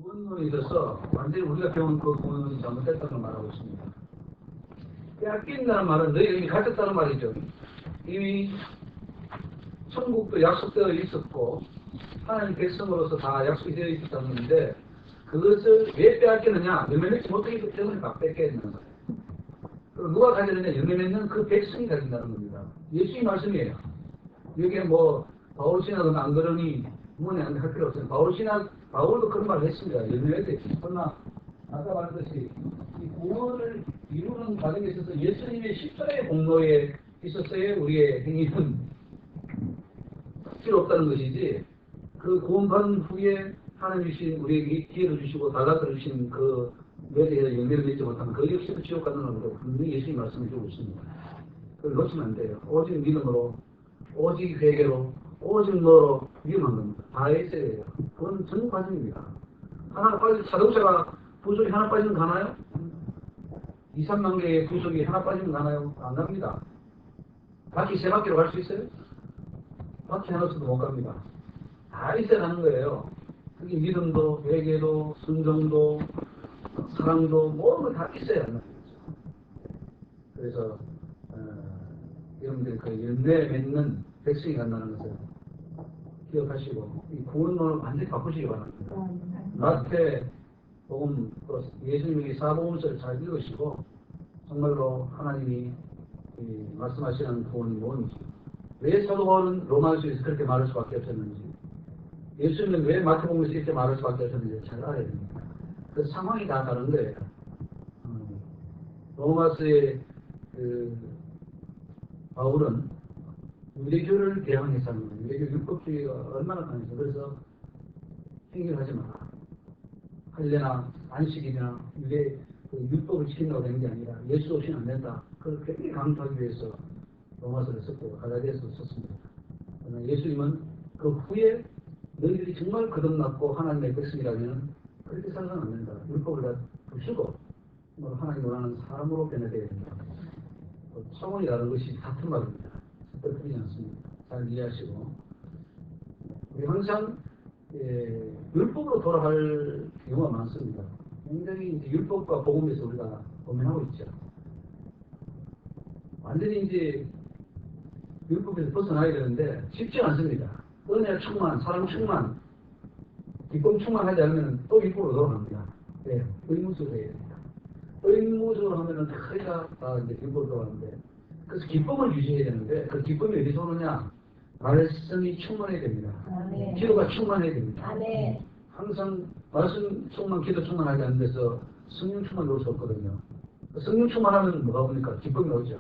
구원론에 있어서 완전히 우리가 배운 그 구원론이 잘못됐다고 말하고 있습니다. 빼앗긴다는 말은 너희가 이미 가졌다는 말이죠. 이미 천국도 약속되어 있었고 하나님 백성으로서 다 약속이 되어 있었다는 건데 그것을 왜 빼앗겼느냐? 열매 맺지 못하기 때문에 막 뺏겨야 되는 거예요. 그럼 누가 가지느냐? 열매 맺는 그 백성이 가진다는 겁니다. 예수의 말씀이에요. 여기에 뭐 바울 신학은 안 그러니 부모님 할 필요 없어요. 바울도 그런 말을 했습니다. 열매 맺지. 그러나 아까 말했듯이 이 구원을 이루는 과정에 있어서 예수님의 십자가의 공로에 있어서의 우리의 행위는 필요 없다는 것이지, 그 구원받은 후에 하나님 주신 우리에게 기회를 주시고 달라져 주신 그 매대에 열매를 맺지 못하면 그 역시도 지옥 가는 것으로 분명히 예수님 말씀을 주고 있습니다. 그걸 놓치면 안 돼요. 오직 믿음으로, 오직 회개로, 오직 너로 위험한 겁니다. 다 있어야 돼요. 그건 전 과정입니다. 하나 빠지 자동차가 부속이 하나 빠지면 가나요? 2, 3만 개의 부속이 하나 빠지면 가나요? 안 갑니다. 바퀴 3바퀴로 갈 수 있어요? 바퀴 하나 없어도 못 갑니다. 다 있어야 하는 거예요. 그게 믿음도, 회개도, 순종도, 사랑도, 모든 걸 다 있어야 하는 거죠. 그래서 여러분들이 그 열매 맺는 백성이 간다는 것을 기억하시고 이 구원론을 완전히 바꾸시기 바랍니다. 마태 복음, 예수님의 사복음서를 잘 읽으시고 정말로 하나님이 말씀하시는 구원이 뭔지, 왜 사도 바울은 로마서에서 그렇게 말할 수밖에 없었는지, 예수님은 왜 마태복음에서 이렇게 말할 수밖에 없었는지 잘 알아야 됩니다. 그 상황이 다 다른 거예요. 로마서의 바울은 유대교를 대항해서 하는 거예요. 유대교 율법주의가 얼마나 강해서. 그래서 행위하지 마라. 할례나 안식일이나 율법을 지킨다고 되는 게 아니라 예수 없이는 안 된다. 그걸 굉장히 강조하기 위해서 로마서를 썼고 갈라디아서를 썼습니다. 그러나 예수님은 그 후에 너희들이 정말 거듭났고 하나님의 백성이라면 그렇게 살아서는 안 된다. 율법을 다 부수고 하나님 원하는 사람으로 변화되어야 된다. 차원이 다른 것이 같은 말입니다. 틀리지 않습니다. 잘 이해하시고 우리 항상 율법으로 돌아갈 경우가 많습니다. 굉장히 이제 율법과 복음에서 우리가 고민하고 있죠. 완전히 이제 율법에서 벗어나야 되는데 쉽지 않습니다. 은혜 충만, 사랑 충만, 기쁨 충만하지 않으면 또 율법으로 돌아갑니다. 네, 의무적으로 해야 됩니다. 의무적으로 하면은 저희가 다 이제 율법으로 돌아가는데, 그래서 기쁨을 유지해야 되는데 그 기쁨이 어디서 오느냐? 말씀이 충만해야 됩니다. 기도가 충만해야 됩니다. 항상 말씀 충만, 기도 충만하지 않는 데서 성령 충만이 올 수 없거든요. 성령 충만하면 뭐가 오니까 기쁨이 오죠.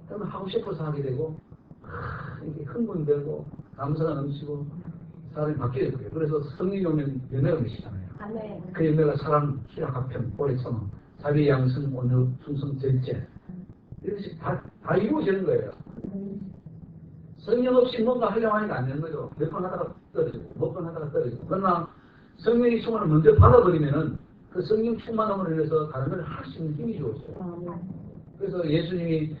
그러면 하고 싶어서 하게 되고 이렇게 흥분되고 감사가 넘치고 사람이 바뀌어야 돼요. 그래서 성령이 오면 열매가 맺히잖아요. 그 열매가 사랑, 희락, 화평, 오래 참음, 자비, 양승, 온유, 충성, 절제, 이것이 다 이루어지는 거예요. 성령 없이 뭔가 하려고 하니까 안 되는 거죠. 몇 번 하다가 떨어지고, 몇 번 하다가 떨어지고. 그러나 성령의 충만을 먼저 받아버리면은 그 성령 충만함으로 인해서 다른 걸 할 수 있는 힘이 주어져요. 그래서 예수님이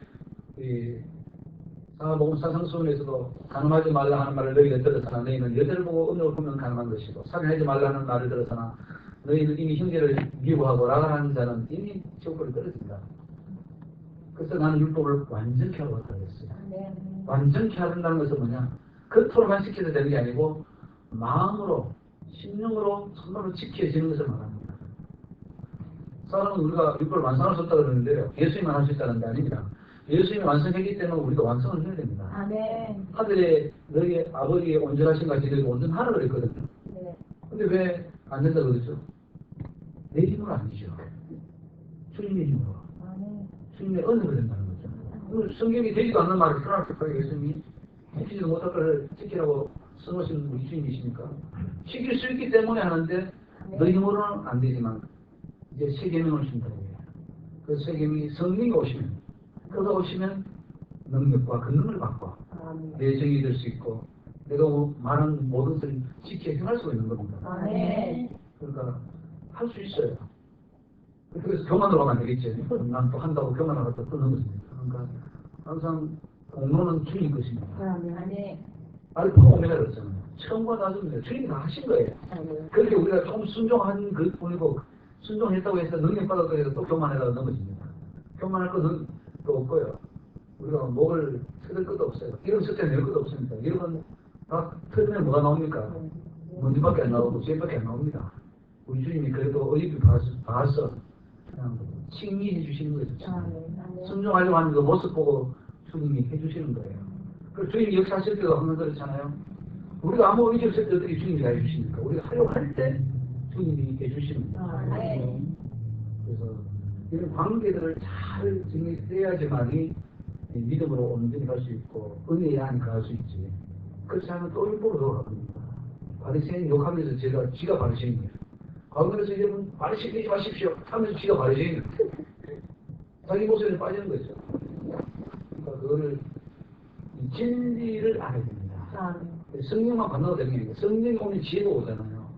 사복음 사상수훈에서도 가늠하지 말라 하는 말을 너희가 들었으나 너희는 여자를 보고 음욕을 보면 가늠한 것이고, 살인하지 말라 하는 말을 들었으나 너희는 이미 형제를 미워하고 라가라는 자는 이미 지옥불에 떨어진다. 그래서 나는 율법을 완전히 하고 왔다 그랬어요. 완전히 하는다는 것은 뭐냐? 겉으로만 지켜야 되는 게 아니고 마음으로, 심령으로 정말로 지켜지는 것을 말합니다. 사람은 우리가 율법을 완성할 수 없다고 그러는데요. 예수님만 할 수 있다는 게 아닙니다. 예수님이 완성했기 때문에 우리도 완성을 해야 됩니다. 하늘에 너희 아버지의 온전하신 같이 너희가 온전하라 그랬거든요. 근데 왜 안 된다고 그러죠? 내 힘으로 아니죠. 주님의 힘으로. 주님의 은혜로 된다는 거죠. 성경이 되지도 않는 말을 그렇게 예수님이 지키지도 못할 것을 지키라고 써놓으신 우리 주님이십니까? 지킬 수 있기 때문에 하는데 너희 힘으로는 안 되지만 이제 새 계명을 준다고 해요. 그 새 계명이 성령이 오시면, 그가 오시면 능력과 권능을 받고 내 정이 될 수 있고 내가 말하는 모든 것을 지켜 행할 수가 있는 겁니다. 그러니까 할 수 있어요. 그래서 교만으로 가면 안 되겠지. 난 또 한다고 교만하고 또 끊는 것입니다. 그러니까 항상 공로는 주님 것입니다. 알파 오메가 그랬잖아요. 처음과 다릅니다. 주님이 다 하신 거예요. 아멘. 그렇게 우리가 좀 순종한 그 뿐이고, 순종했다고 해서 능력받았다고 해서 또 교만해다가 넘어집니다. 교만할 것은 또 없고요. 우리가 목을 쓰을 것도 없어요. 이런 숫자 낼 것도 없습니다. 이런 다 틀면 뭐가 나옵니까? 먼지밖에 안 나오고 쇠밖에 안 나옵니다. 우리 주님이 그래도 의입이 봐서 그냥 칭의해 주시는 거죠. 순종하려고 하는 그 모습 보고 주님이 해주시는 거예요. 그 주님이 역사하실 때도 항상 그렇잖아요. 우리가 아무 의지 없을 때 어떻게 주님이 해주십니까? 우리가 하려고 할 때 주님이 해주십니다. 그래서 이런 관계들을 잘 정리해야지만이 믿음으로 온전히 갈 수 있고 은혜에 안에 갈 수 있지. 그렇지 않으면 또 일부러 돌아갑니다. 바리새인 욕하면서 지가 바리새인이에요. 가운데서 이제는 바리새인이지 마십시오 하면서 지가 바리새인이에요. 자기 모습에 빠지는 거죠. 그러니까 그거를 진리를 알아야 됩니다. 성령만 만나도 되는 게 아니고 성령이 오면 지혜가 오잖아요.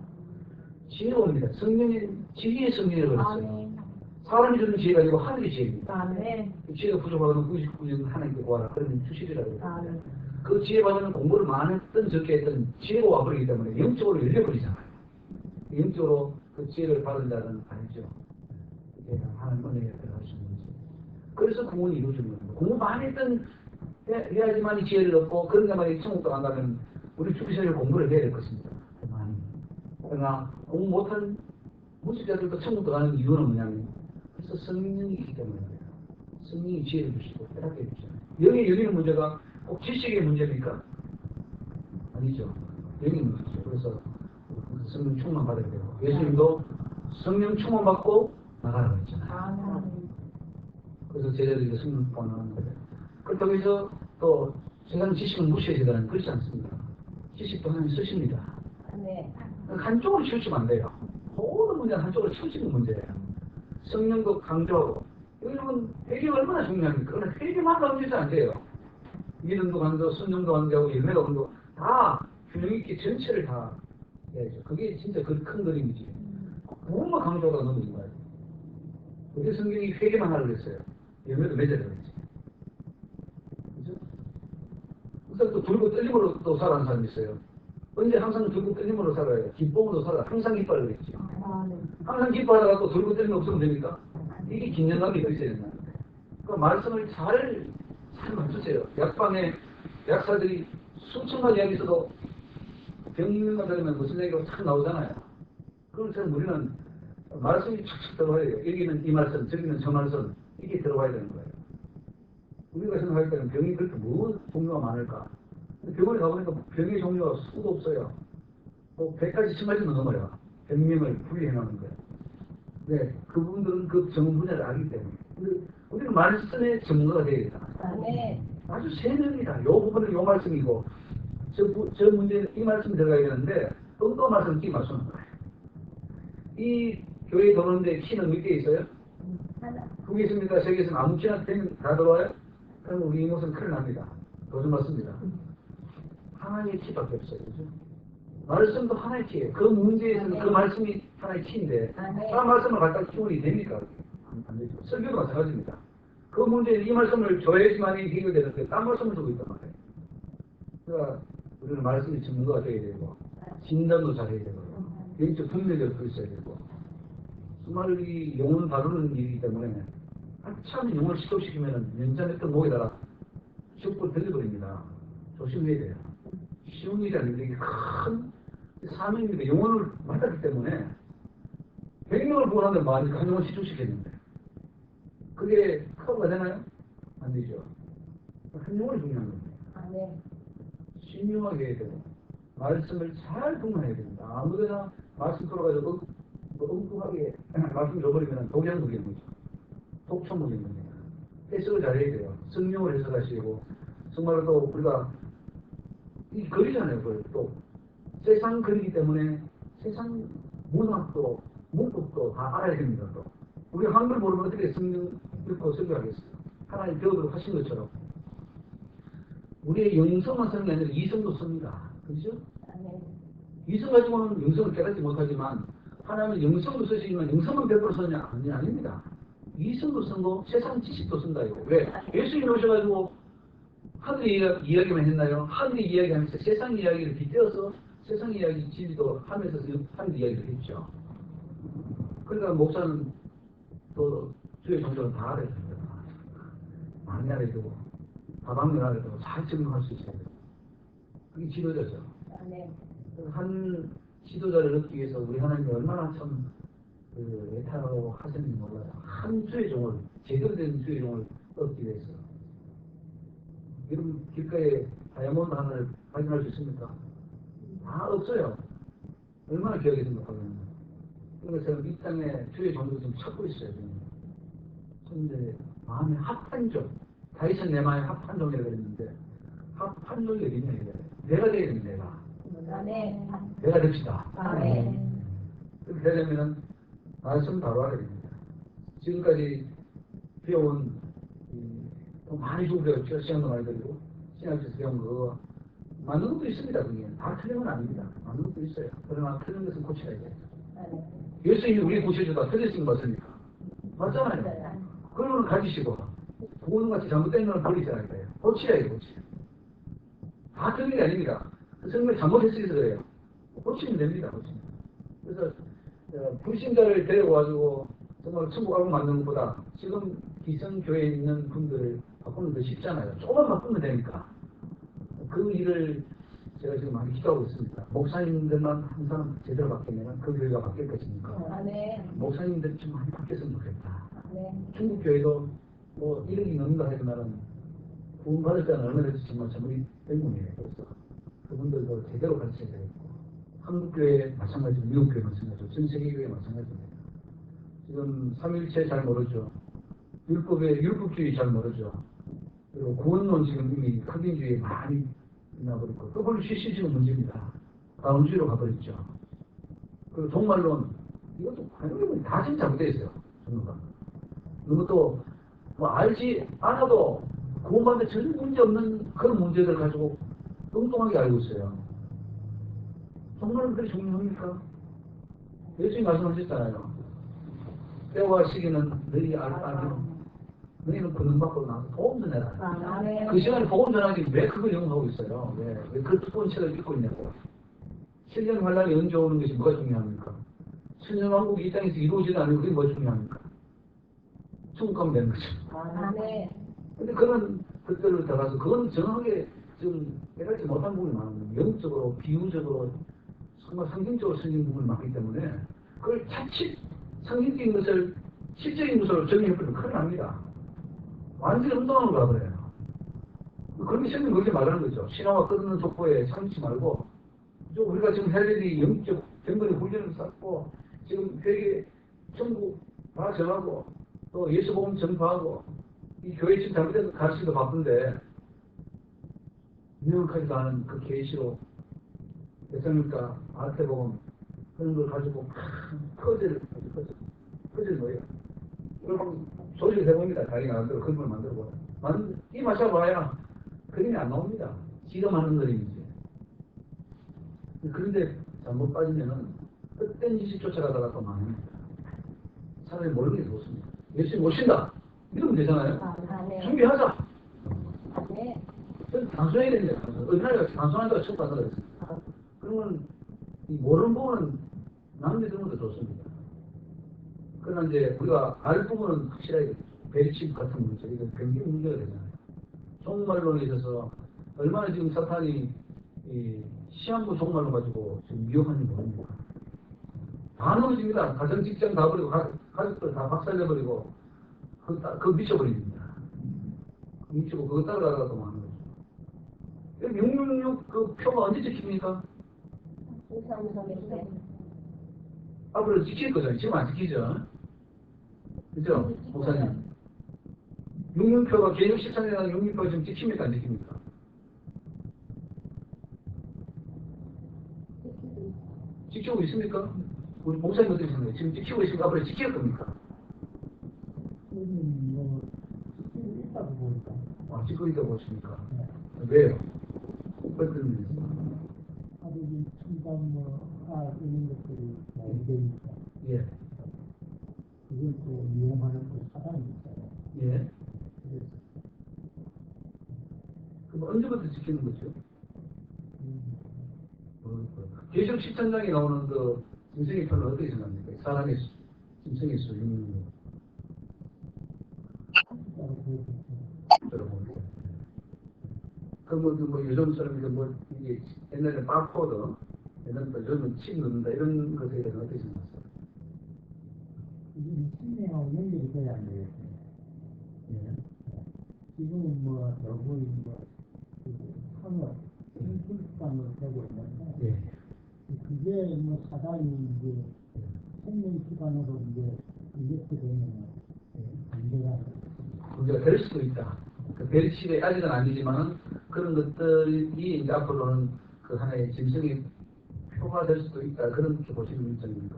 지혜가 옵니다. 성령은 지혜의 성령이라고 그랬어요. 사람이 주는 지혜가 아니고 하늘의 지혜입니다. 지혜가 부족하면 99년 하나님께 구하라. 그러면 주시리라고 했습니다. 그 지혜 받으면 공부를 많이 했든 적게 했든 지혜가 와버리기 때문에 영적으로 열려버리잖아요. 영적으로 그 지혜를 받은 자는 알죠. 하나님 은혜에 들어갈 수 있는지. 그래서 구원이 이루어지는 겁니다. 공부 많이 했든 해야지만 이 지혜를 얻고 그런 데만 천국도 안 가면 우리 죽기 전에 공부를 해야 될 것입니다. 많이. 그러나 공부 못한 무식자들도 천국도 가는 이유는 뭐냐면 그래서 성령이 있기 때문에 그래요. 성령이 지혜를 주시고 깨닫게 해주잖아요. 영의 열리는 문제가 꼭 지식의 문제입니까? 아니죠. 영의 문제죠. 그래서 성령 충만 받아야 되고 예수님도 성령 충만 받고 나가라고 했잖아요. 그래서 제자들이 성령 충만 나가는 거예요. 그렇다고 해서 또 세상 지식은 무시해야 되는 그렇지 않습니다. 지식도 하나님 쓰십니다. 한쪽으로 치우치면 안 돼요. 모든 문제는 한쪽으로 치우치는 문제예요. 성령도 강조하고 여러분 회개가 얼마나 중요합니까? 그러나 회개만 강조해서 안 돼요. 믿음도 강조, 순종도 강조하고 열매도 강조 다 균형 있게 전체를 다 해야죠. 그게 진짜 그 큰 그림이지. 그것만 강조하다가 넘어진 거예요. 그게 성경이 회개만 하라고 그랬어요. 열매도 맺으라고 그랬지. 그죠? 그래서 또 들고 떨림으로 또 살아가는 사람이 있어요. 언제 항상 들고 떨림으로 살아요. 기쁨으로 살아. 항상 기뻐하라고 그랬지. 항상 기뻐하다가 또 들고 떨림 없으면 됩니까? 이게 긴장감이 더 있어야 된다. 그 말씀을 잘 맞추세요. 약방에 약사들이 수천 가지 이야기 있어도 병명만 들으면 무슨 얘기가 탁 나오잖아요. 그것처럼 우리는 말씀이 착착 들어와야 돼요. 여기는 이 말씀, 저기는 저 말씀, 이게 들어와야 되는 거예요. 우리가 생각할 때는 병이 그렇게 뭐 종류가 많을까? 병원에 가보니까 병의 종류가 수도 없어요. 뭐 100가지, 1000가지는 넘어요. 병명을 분리해놓는 거예요. 네, 그분들은 그 전문 분야를 알기 때문에. 근데 우리는 말씀의 전문가가 되어야겠다. 아주 세밀합니다. 요 부분은 요 말씀이고, 저 문제는 이 말씀이 들어가야 되는데, 또 말씀은 이 말씀은 거예요. 이 교회에 들어오는데 키는 몇 개 있어요? 두 개 있습니까? 세 개 있으면 아무 키나 되면 다 들어와요? 그럼 우리 이모는 큰일 납니다. 도전 맞습니다. 하나의 키밖에 없어요. 그죠? 말씀도 하나의 키예요. 그 문제에서는 그 말씀이 하나의 키인데 다른 말씀을 갖다 키우니 됩니까? 안 되죠. 설교도 마찬가지입니다. 그 문제는 이 말씀을 줘야지만이 해결되는데 딴 말씀을 주고 있단 말이에요. 그러니까 우리는 말씀이 전문가가 되어야 되고 진단도 잘해야 되고 영적 분별력도 있어야 되고 정말 이 영혼 다루는 일이기 때문에 한참 영혼을 시도시키면 연장했던 목에다가 죽고 들려버립니다. 조심해야 돼요. 쉬운 일이 아닌데 이게 큰 사명인데 영혼을 맡았기 때문에 100명을 구원하는데 많이 한 영혼 시도시켰는데 그게 커버가 되나요? 안 되죠. 한 영혼이 중요한 겁니다. 신중하게 해야 되고 말씀을 잘 동원해야 됩니다. 아무데나 말씀 들어가지고 엉뚱하게 말씀 줘버리면 독양 무게인 거죠. 독초 무게인 겁니다. 해석을 잘해야 돼요. 성령을 해석하시고 정말로 또 우리가 이 글이잖아요. 또 세상 글이기 때문에 세상 문학도 문법도 다 알아야 됩니다. 또 우리 한글 모르면 어떻게 성령 읽고 설교하겠어요? 하나님 배우도록 하신 것처럼 우리의 영성만 쓰는 게 아니라 이성도 씁니다. 그렇죠? 이성 가지고는 영성을 깨닫지 못하지만 하나님은 영성도 쓰시지만 영성만 100% 쓰냐? 아닙니다. 이성도 쓰고 세상 지식도 쓴다 이거. 왜? 예수님이 오셔가지고 하늘 이야기만 했나요? 하늘 이야기하면서 세상 이야기를 빗대어서 세상 이야기 지지도 하면서 하는 이야기를 했죠. 그러니까 목사는 또 주의 종교는 다 알아야 됩니다. 많이 알아야 되고 다방면 알아야 되고 잘 적용할 수 있어야 돼요. 그게 지도자죠. 네. 한 지도자를 얻기 위해서 우리 하나님이 얼마나 참 애타로 하셨는지 몰라요. 한 주의 종을, 제대로 된 주의 종을 얻기 위해서. 여러분 길가에 다이아몬드 하나를 발견할 수 있습니까? 다 없어요. 얼마나 귀하게 생각하면. 그러니까 제가 이 땅에 주의 종도 좀 찾고 있어요. 그런데 마음에 합한 종, 다이슨 내 마음에 합한 종이라고 그랬는데 합한 종이 어디냐 이게. 내가 되야 됩니다. 내가. 네. 내가 됩시다. 네. 그렇게 되려면 말씀 바로 하게 됩니다. 지금까지 배운 또 많이 좀 배웠죠. 시간도 많이 들고 신학에서 배운 거 맞는 것도 있습니다. 그게 다 틀린 건 아닙니다. 맞는 것도 있어요. 그러나 틀린 것은 고쳐야 돼요. 예수님이 우리 고쳐주다 틀렸으면 맞습니까? 맞잖아요. 그런 걸 가지시고 그거는 같이 잘못된 걸 버리잖아요. 고치야 해요. 고치. 다 틀린 게 아닙니다. 성경을 잘못했으니까 그래요. 고치면 됩니다. 고치면. 그래서 불신자를 데려와가지고 정말 천국 가고 만드는 것보다 지금 기성교회에 있는 분들을 바꾸는 더 쉽잖아요. 조금만 바꾸면 되니까. 그 일을 제가 지금 많이 기도하고 있습니다. 목사님들만 항상 제대로 바뀌면 그 교회가 바뀔 것이니까. 네. 목사님들이 좀 많이 바뀌었으면 좋겠다. 네. 중국 교회도 뭐 1억이 넘는다 하지만은 구원 받을 때는 얼마나 될지 정말 우리 때문이에요. 그래서 그분들도 제대로 가르쳐야 되겠고 한국 교회 마찬가지로 미국 교회 마찬가지로 전 세계 교회 마찬가지입니다. 지금 삼일체 잘 모르죠. 율법주의 잘 모르죠. 그리고 구원론 지금 이미 흑인주의에 많이 나버렸고 그걸로 실시지는 문제입니다. 다운주의로 가버렸죠. 그리고 종말론 이것도 관용이 다 지금 잘못되어 있어요. 정말. 그리고 또 뭐 알지 않아도 구원받는데 전혀 문제 없는 그런 문제들 가지고 뚱뚱하게 알고 있어요. 정말은 그렇게 중요합니까? 예수님 말씀하셨잖아요. 때와 시기는 너희 알지는 너희는 권능 받고 나서 복음 전해라. 네. 그 시간에 복음 전하기 왜 그걸 영업하고 있어요? 왜 그 두꺼운 책을 읽고 있냐고. 7년 환란이 언제 오는 것이 뭐가 중요합니까? 7년 왕국이 이 땅에서 이루어지지 않는 그게 뭐가 중요합니까? 천국 가면 되는 거죠. 네. 근데 그런 것들을 따라서 그건 정확하게 좀 깨닫지 못한 부분이 많은 거예요. 영적으로, 비유적으로, 정말 상징적으로 생긴 부분이 많기 때문에 그걸 자칫 상징적인 것을 실적인 것으로 정의해버리면 큰일 납니다. 완전히 운동하는 거 가버려요. 그렇게 생긴 그렇게 말하는 거죠. 신화와 끊는 족보에 참지 말고 우리가 지금 해야 될 일이 영적 경건의 훈련을 쌓고 지금 회계 전부 다 정하고 또 예수복음 전파하고 이 교회 지금 잘못된 가르치기도 바쁜데 명확하지도 않은 그 계시로 대성일과 아태복음 그런 걸 가지고 큰 퍼즐 뭐예요? 그럼 소리를 해봅니다. 자기가 만들고 그림을 만들고 이 마셔봐야 그림이 안 나옵니다. 지가 만든 그림이지. 그런데 잘못 빠지면은 헛된 짓이 쫓아가다가 또 망합니다. 차라리 모르는 게 좋습니다. 예수님 모신다. 이러면 되잖아요. 네. 준비하자. 네. 그건 단순해야 됩니다. 어린아이가 단순하다고 첫 받아라 그랬어요. 그러면 이 모르는 부분은 남겨두는 것도 좋습니다. 그러나 이제 우리가 알 부분은 확실하게 배치 같은 문제, 이거 굉장히 문제가 되잖아요. 종말론에 있어서 얼마나 지금 사탄이 이 시한부 종말론 가지고 지금 위험한지 모릅니까? 다 넘어집니다. 가정 직장 다 버리고 가족들 다 박살내버리고 그거 미쳐버립니다. 미치고 그거 따라가다가 또 많은 거죠. 666 그 표가 언제 찍힙니까? 앞으로 지킬 거잖아요. 지금 안 지키죠? 그죠? 목사님. 666표가 개인적 실천이라는 666표가 지금 지킵니까? 안 지킵니까? 지키고 있습니까? 우리 목사님 어떻게 생각해요? 지금 지키고 있습니까? 앞으로 지킬 겁니까? 지키고 있다고 보십니까? 왜요? 어떤 의미입니까? 가족이 이런 것들이 많이 되니까 예. 그걸 또 이용하는 그 사람이 있어요. 예. 그래서 그럼 언제부터 지키는 거죠? 계시록 10천장에 나오는 그 짐승의 표는 어떻게 생각합니까? 사람의 짐승의 수, 여러분. 그뭐 요즘처럼 이게 옛날에 바코드, 옛날에 요즘은 칩 넣는다 이런 것에 대해서 어떻게 생각하세요? 이게 신뢰하고 연결이 돼야 안 되겠어요. 예. 지금은 뭐, 여기 산업, 인출산으로 되고 있는데, 예. 그게 뭐 사단이 이제 생명기관으로 이제 이렇게 되면 문제가 될 수도 있다. 될 시대 아직은 아니지만은 그런 것들이 이제 앞으로는 그 하나의 짐승의 표가 될 수도 있다. 그렇게 보시는 입장입니까?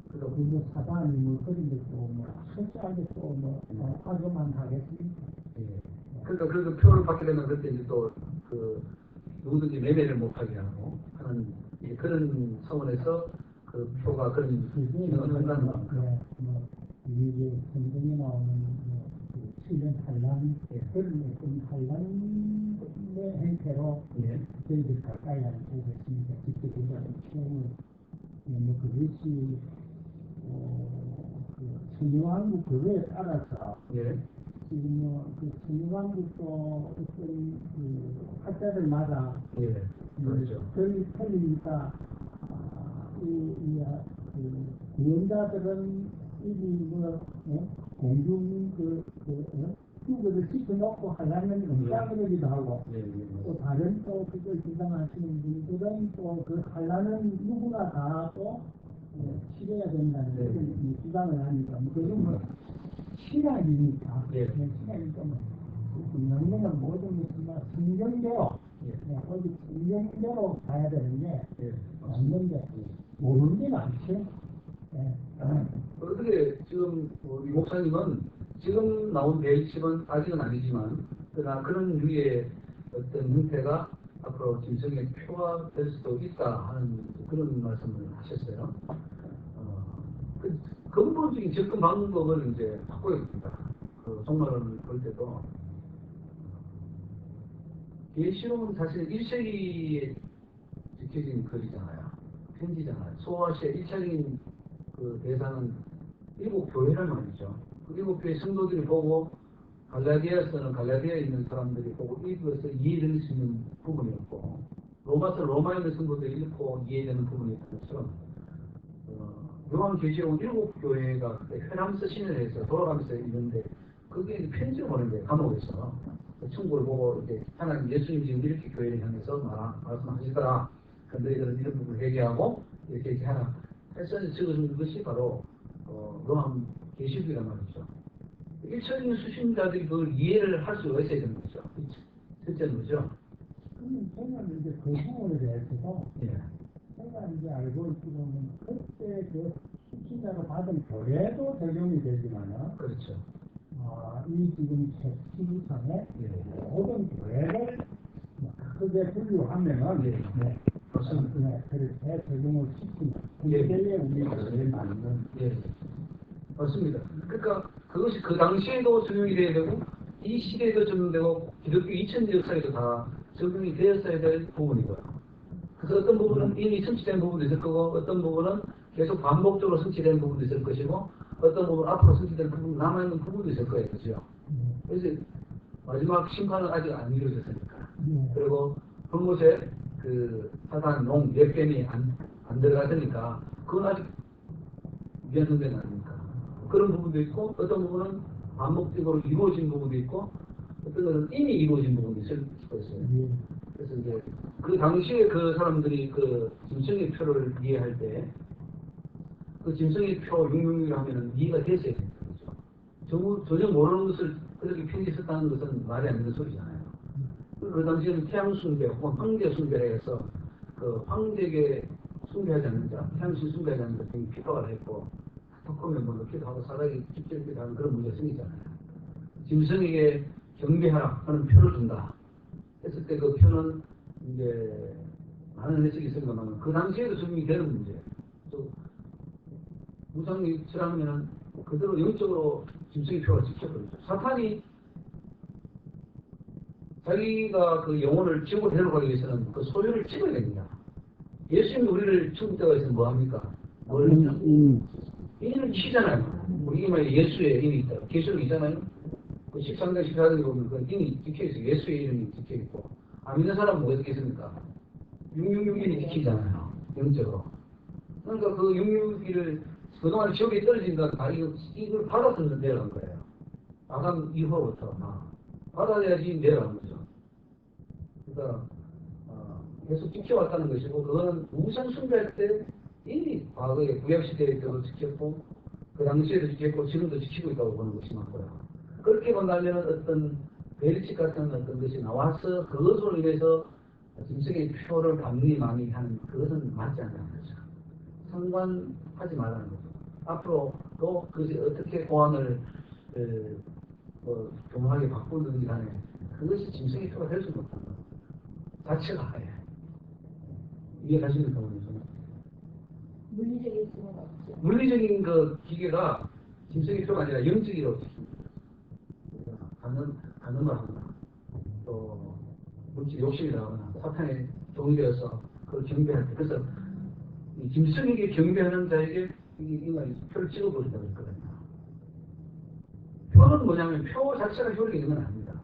그리고 뭐 사단이 뭐 그런 게또뭐 철저하게 또뭐 악용만 하겠습니까? 예. 그러니까 그 표를 받게 되면 그때 이제 또 그 누구든지 매매를 못하게 하고 하는 그런 차원에서 그 표가 그런 기능을 한다는 겁니다. 뭐 이게 성경에 나오는 뭐그 7년 환란 그런 어떤 환란의 행태로 저희들 가까이 하는 보고 있습니다. 직접 보자는 표현을 뭐 그것이 그 천유왕국 그거에 따라서 지금 뭐그 천유왕국도 어떤 그 학자들 마다 그렇죠. 그런 틀리니까 구원자들은 이미 공중 휴거를 시켜놓고 하려면 응답을 하고 또 다른 또 그걸 주장하시는 분들은 또 그 하려는 누구나 다 또 치러야 된다는 그런 주장을 하니까 그건 뭐 신앙이니까 신앙이니까 명령은 모든 것은 뭐 성경대로 어디 성경대로 가야 되는데 없는데 모르는 게 많죠. 어떻게 지금 우리 목사님은 지금 나온 베이칩은 아직은 아니지만 그러나 그런 류의 어떤 형태가 앞으로 짐승의 표가 될 수도 있다 하는 그런 말씀을 하셨어요. 그 근본적인 접근 방법을 이제 바꿔야 됩니다. 그 종말론을 볼 때도 계시록은 사실 1세기에 지켜진 글이잖아요. 편지잖아요. 소아시아 1차적인 그 대상은 7교회란 말이죠. 그 7교회 성도들이 보고 갈라디아서는 갈라디아에 있는 사람들이 보고 읽어서 이해될 수 있는 부분이었고 로마서 로마에 있는 성도들이 읽고 이해되는 부분이었던 것처럼 요한계시록은 7교회가 회람서 신을해서 돌아가면서 있는데 그게 편지를 보낸 거예요. 감옥에서 천국을 보고 이제 하나님 예수님 지금 이렇게 교회를 향해서 말씀하시더라. 그런데 너희들은 이런 부분을 회개하고 이렇게 하나 해서 적어준 것이 바로 요한 계시록이란 말이죠. 1차적인 수신자들이 그걸 이해를 할 수가 있어야 되는 거죠. 첫째는 거죠. 저는 이제 그 부분에 대해서도 제가 이제 알고 있기로는 그때 그 수신자로 받은 교회도 적용이 되지만은 그렇죠. 이 지금 책시상에 모든 교회를 크게 분류하면은 그렇게 적용을 시키는 그때에 우리 교회에 맞는 맞습니다. 그러니까 그것이 그 당시에도 적용이 돼야 되고 이 시대에도 적용되고 기독교 2000년 역사에도 다 적용이 되었어야 될 부분이고요. 그래서 어떤 부분은 이미 성취된 부분도 있을 거고 어떤 부분은 계속 반복적으로 성취된 부분도 있을 것이고 어떤 부분은 앞으로 성취될 부분 남아있는 부분도 있을 거예요. 그죠? 그래서 마지막 심판은 아직 안 이루어졌으니까. 그리고 한 곳에 그 사단, 용, 뇌뱀이 안 들어갔으니까 그건 아직 미완성된 아닙니까? 그런 부분도 있고 어떤 부분은 반복적으로 이루어진 부분도 있고 어떤 것은 이미 이루어진 부분도 있을 수가 있어요. 그래서 이제 그 당시에 그 사람들이 그 짐승의 표를 이해할 때 그 짐승의 표 666 하면은 이해가 됐어야 됩니다. 그렇죠? 전혀 모르는 것을 그렇게 편히 썼다는 것은 말이 안 되는 소리잖아요. 그 당시에는 태양 숭배 혹은 황제 숭배라 해서 그 황제에게 숭배하지 않는 자, 태양신 숭배하지 않는 자 등이 핍박을 했고 덕후면 뭐 넣기도 하고 사다리 찢기도 하는 그런 문제가 생기잖아요. 짐승에게 경배하라 하는 표를 준다 했을 때 그 표는 이제 많은 해석이 있습니다만 그 당시에도 적용이 되는 문제예요. 또 무상이 칠하면 그대로 영적으로 짐승의 표가 찍혀버리죠. 사탄이 자기가 그 영혼을 지옥으로 데려가기 위해서는 그 소유를 찍어야 됩니다. 예수님이 우리를 천국 들어가서 뭐 합니까? 뭘 인을 치잖아요. 우리 말에 예수의 인이 있다. 계시록 있잖아요. 그 13장 14장에 보면 그 인이 찍혀있어요. 예수의 이름이 찍혀있고. 안 믿는 사람은 뭐가 찍혀있습니까? 666일이 찍히잖아요. 영적으로. 그러니까 그 666일을 그동안 지옥에 떨어진다. 다 이걸 받아서 내려간 거예요. 아담 이후부터 받아야지 내려간 거죠. 그러니까 계속 지켜왔다는 것이고, 그거는 우상 숭배할 때 이미 과거에 구약시대 때도 지켰고, 그 당시에도 지켰고, 지금도 지키고 있다고 보는 것이 맞고요. 그렇게 본다면 어떤 벨칙 같은 어떤 것이 나와서 그것으로 인해서 짐승의 표를 받니 하는 그것은 맞지 않는 거죠. 상관하지 말라는 거죠. 앞으로 또 그것이 어떻게 보안을 교묘하게 바꾸든지 간에 그것이 짐승의 표가 될 수는 없다는 거죠. 자체가 아예. 이해하시는 경우는 물리적일 수는 없죠. 물리적인 그 기계가 짐승의 표가 아니라 영적이라고 지킵니다. 갖는 걸 하거나 또 물질 욕심이 나거나 사탄의 종이 되어서 그걸 경배할 때, 그래서 이 짐승에게 경배하는 자에게 이 인간이 표를 찍어버린다고 했거든요. 표는 뭐냐면 표 자체가 효력이 있는 건 아닙니다.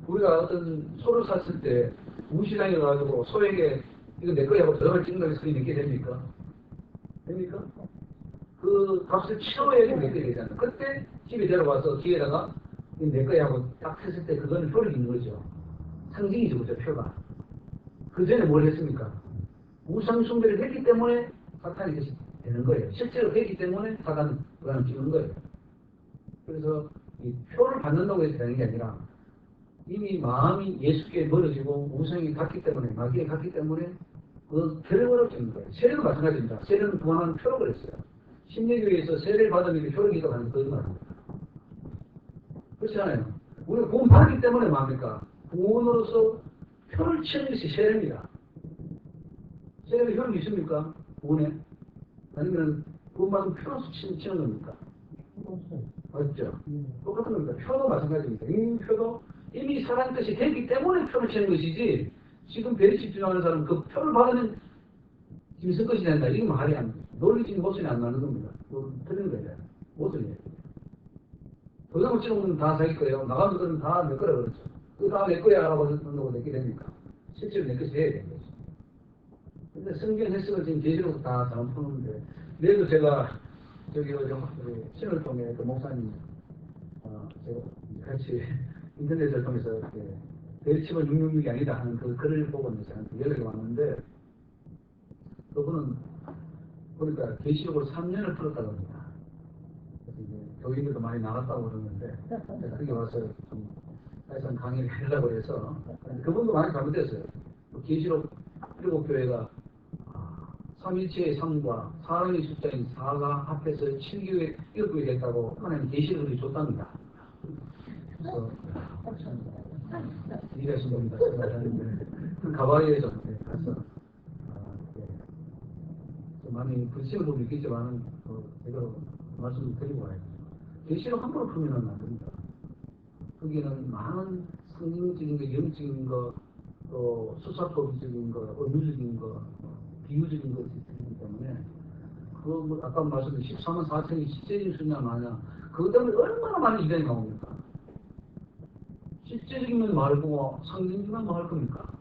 우리가 어떤 소를 샀을 때 무시당해 가지고 소에게 이거 내 거야 하고 저걸 찍는 거에 소리 내게 됩니까? 됩니까? 그 값을 치러야지 내게 되잖아요. 그때 집에 데려와서 뒤에다가 이거 내 거야 하고 딱 했을 때 그거는 효력이 있는 거죠. 상징이죠, 그죠, 표가. 그 전에 뭘 했습니까? 우상 숭배를 했기 때문에 사탄이 그것이 되는 거예요. 실제로 했기 때문에 사탄은 그거는 찍는 거예요. 그래서 이 표를 받는다고 해서 되는 게 아니라 이미 마음이 예수께 멀어지고 우상이 갔기 때문에, 마귀에 갔기 때문에 그 결과로 찍는 거예요. 세례도 마찬가지입니다. 세례는 그만한 표로 그랬어요. 신내교에서 세례를 받으면 효력이 있다고 하는 거짓말입니다. 그렇지 않아요? 우리가 구원 받기 때문에 뭐합니까? 구원으로서 표를 치는 것이 세례입니다. 세례가 효력이 있습니까? 구원에? 아니면 구원받은 표로서 치는 겁니까? 맞죠? 똑같은 겁니다. 표도 마찬가지입니다. 이 표도 이미 살아난 것이 되기 때문에 표를 치는 것이지, 지금 베리식 주장하는 사람은 그 표를 받으면 짐승 것이 된다. 이건 말이 안 돼요. 논리적인 모순이 안 나는 겁니다. 틀린 거예요. 모순이에요. 도장을 찍으면 다 자기 거예요. 나가는 거는 다 내 거라 그러죠. 그거 다 내 거야 라고 한다고 내게 됩니까? 실제로 내 것이 돼야 되는 거죠. 근데 성경 해석을 지금 계시록 다 잘못 푸는데, 내일도 제가 저기 신을 통해 그 목사님 제가 같이 인터넷을 통해서 이렇게 대립치면 666이 아니다 하는 그 글을 보고 이제 저한테 연락이 왔는데, 그분은 보니까 계시록을 3년을 풀었다고 합니다. 그래서 이제 교인들도 많이 나갔다고 그러는데, 제가 거기 와서 좀 사실상 강의를 하려고 해서, 그분도 많이 잘못됐어요. 계시록 7교회가 삼일체의 삶과 사람의 숫자인 4가 합해서 7교회 7교회 됐다고 하나님 계시록을 줬답니다. 그래서 이해하신 겁니다. 그 가바리에서 가서 많이 불신을 보고 있겠지만 제가 말씀을 드리고 와요. 계시록 함부로 풀면 안 됩니다. 거기는 많은 성경적인 거, 영적인 거, 또 수사법적인 거, 의무적인 거, 비유적인 것이 있기 때문에, 그 아까 말씀드린 14만 4천이 실제적인 수냐 마냐, 그것 때문에 얼마나 많은 이변이 나옵니까? 실제적인 말고 상징적인 말 겁니까?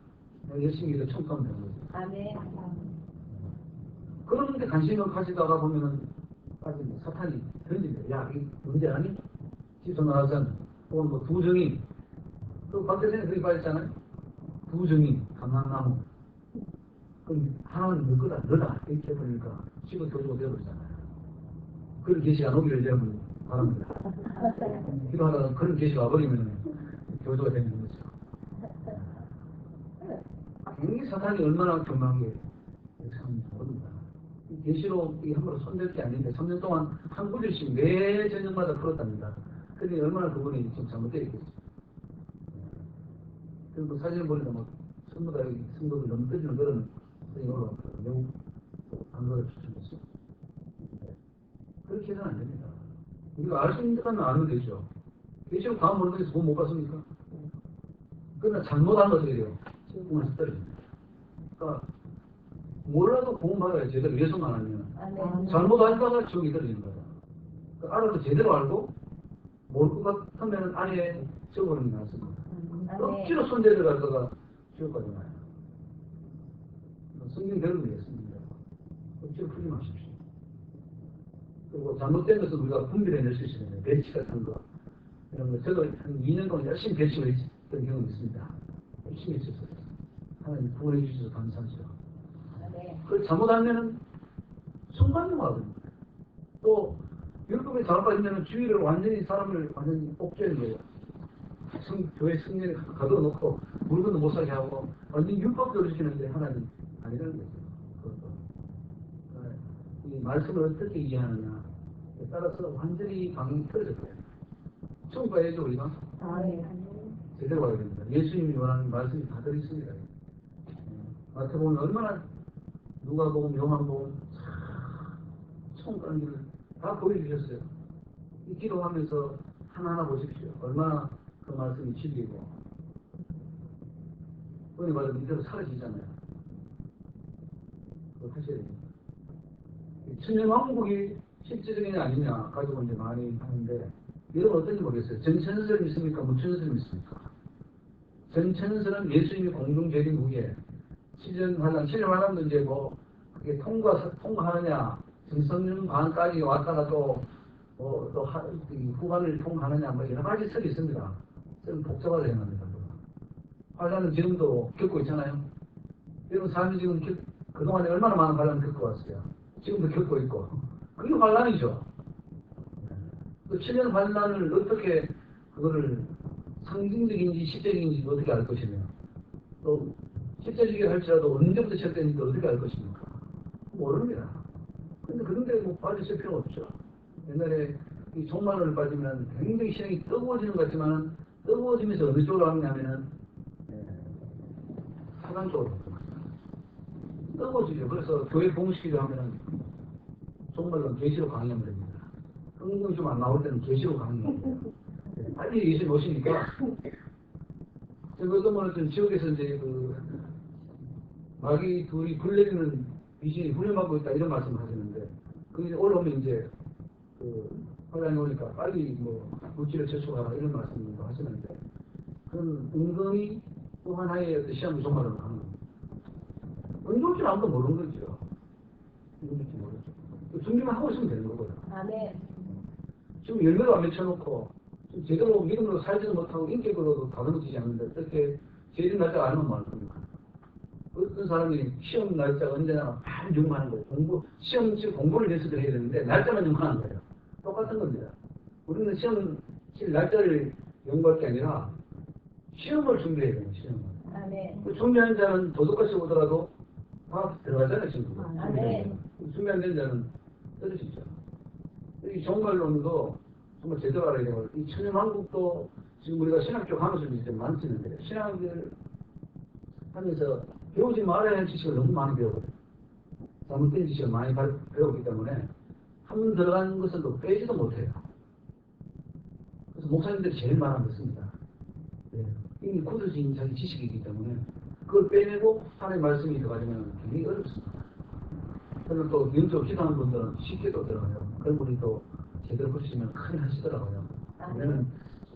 열심히 일을 청소하면 되는 거죠. 아멘. 그런데 관심을 가지다가 보면은 사탄이 던집니다. 야, 이 문제 아니? 집에서 나와서 혹은 뭐 두정인, 그 박대생이 그렇게 말했잖아요. 두정인, 감람나무. 그럼 하나는 너 거다, 너다. 이렇게 해버리니까 집어 교주가 되어버리잖아요. 그런 계시가 안 오기를 여러분 바랍니다. 기도하다가 그런 계시가 와버리면 교주가 되는 거죠. 굉장히 사탄이 얼마나 교만하게 참 모릅니다. 계시록이 함부로 손댈 게 아닌데 3년 동안 한 구절씩 매 저녁마다 풀었답니다. 근데 얼마나 그분이 좀 잘못되어 있겠어요. 그리고 사진을 보니까 뭐 성도들 너무 떠지는 그런 선생님으로 매우 강도를 추천했어요. 그렇게 해서는 안 됩니다. 우리가 알 수 있는 데까지는 알면 되죠. 계시록 다음 모르는 데서 못 봤습니까? 그러나 잘못한 것들이에요. 꿈에서 떨어집니다. 그러니까 몰라도 공부받아야 제대로 예수만 하면 네. 잘못 알다가 지옥이 들리는 거야. 알아도 제대로 알고 모를 것 같으면 안에 적어버리는 게 낫습니다. 네. 억지로 손대려 가다가 지옥까지 가요. 성경 배우면 되겠습니다. 억지로 풀지 마십시오. 그리고 잘못된 것은 우리가 분별해낼 수 있어요. 배치 같은 거. 이런 거. 제가 한 2년 동안 열심히 배치를 했던 경험이 있습니다. 열심히 했었어요. 하나님 구원해 주셔서 감사하죠. 네. 그 잘못하면은 순간용하거든요. 또 율법에 잘못하면 주의를 완전히 사람을 완전히 옥죄는 거예요. 교회 승리에 가둬놓고 물건도 못 사게 하고 완전히 율법대로 지키는데 하나님 아니라는 거죠. 그것도. 이 말씀을 어떻게 이해하느냐에 따라서 완전히 방향이 틀어졌어요. 천국 가야죠 우리가. 네. 제대로 가야 됩니다. 예수님이 원하는 말씀이 다 들어있습니다. 마태복음 얼마나 누가복음, 요한복음 총 가는 길을 다 보여주셨어요. 이 기도하면서 하나하나 보십시오. 얼마나 그 말씀이 진리고 그걸 말하면 이대로 사라지잖아요. 그거 하셔야 됩니다. 천년왕국이 실제적인 게 아니냐 가지고 이제 많이 하는데 여러분 어떤지 모르겠어요. 전천선을 믿습니까? 무천선을 믿습니까? 전천선은 예수님이 공동재림 후에 시전환란 이제 뭐 그게 통과하느냐 정성령 반까지 왔다가 또 후반을 통과하느냐 뭐 여러 가지 설이 있습니다. 좀 복잡하게 합니다. 환란은 지금도 겪고 있잖아요. 여러분 삶이 지금 그동안에 얼마나 많은 환란을 겪어왔어요. 지금도 겪고 있고 그게 환란이죠. 그 7년 환란을 어떻게 그거를 상징적인지 실제적인지 어떻게 알 것이며 또 실제적이게 할지라도 언제부터 시작되는지 어떻게 알 것입니까? 모릅니다. 근데 그런데 뭐 빠지실 필요 없죠. 옛날에 이 종말론을 빠지면 굉장히 신앙이 뜨거워지는 것 같지만 뜨거워지면서 어느 쪽으로 가느냐면은 사단 쪽으로 뜨거워지죠. 그래서 교회 봉식기도 하면은 종말론 계시로 강의하면 됩니다. 성경 좀 안 나올 때는 계시로 강의하면 돼요. 빨리 예수님 오시니까 제가 어떤 분은 지역에서 이제 마귀 둘이 굴레리는 귀신이 훈련받고 있다 이런 말씀을 하시는데 그게 올라오면 이제 환란이 오니까 빨리 뭐 물질을 저축하라 이런 말씀도 하시는데 그건 은근히 또 하나의 어떤 시험을 종말로 가는 겁니다. 언제 올지 아무도 모르는 거죠. 언제 올지 모르죠. 준비만 하고 있으면 되는 거고요. 네. 지금 열매도 안 맺혀놓고 지금 제대로 믿음으로 살지도 못하고 인격으로도 다듬어지지 않는데 어떻게 제일 날짜가 알면 뭐 할 겁니까? 어떤 사람이 시험 날짜가 언제나 많이 연구하는 거예요. 시험칠 공부를 위해서 해야 되는데 날짜만 연구하는 거예요. 똑같은 겁니다. 우리는 시험 칠 날짜를 연구할 게 아니라 시험을 준비해야 돼요. 시험을. 네. 그 준비한 자는 도덕같이 오더라도 다 들어가잖아요. 지금. 네. 준비 안 된 자는 떨어지죠. 이 종말론도 정말 제대로 알아야 되고 이 천년왕국도 지금 우리가 신학교 강의를 이제 많이 쓰는데 신학을 하면서 배우지 말아야 할 지식을 너무 많이 배우거든요. 잘못된 지식을 많이 배우기 때문에 한 번 들어가는 것을 또 빼지도 못해요. 그래서 목사님들이 제일 말하는 것입니다. 네. 이미 굳어진 자기 지식이기 때문에 그걸 빼내고 하나님의 말씀이 들어가려면 굉장히 어렵습니다. 그래서 또 영적 기도하는 분들은 쉽게 또 들어가요. 그런 분이 또 제대로 보시면 큰일 하시더라고요. 그러면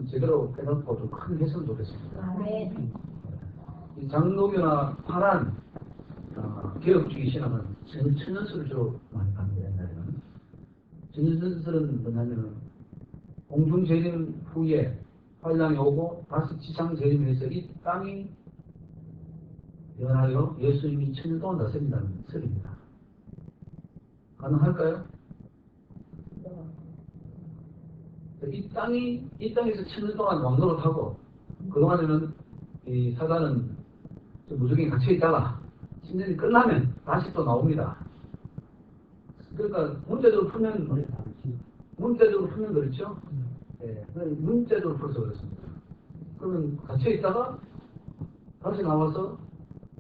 제대로 빼놓고 좀 큰 했으면 좋겠습니다. 네. 이 장로교나 파란 개혁주의 신앙은 전천연설을 주로 많이 갑니다. 옛날에는. 전천연설은 뭐냐면은 공중재림 후에 환란이 오고 다시 지상재림해서 이 땅이 변하여 예수님이 천년 동안 다스린다는 설입니다. 가능할까요? 이 땅에서 천년 동안 왕노릇하고 그동안에는 이 사단은 무적에 갇혀 있다가 신년이 끝나면 다시 또 나옵니다. 그러니까 문제적으로 풀면 그렇죠? 네, 문제적으로 풀어서 그렇습니다. 그러면 갇혀 있다가 다시 나와서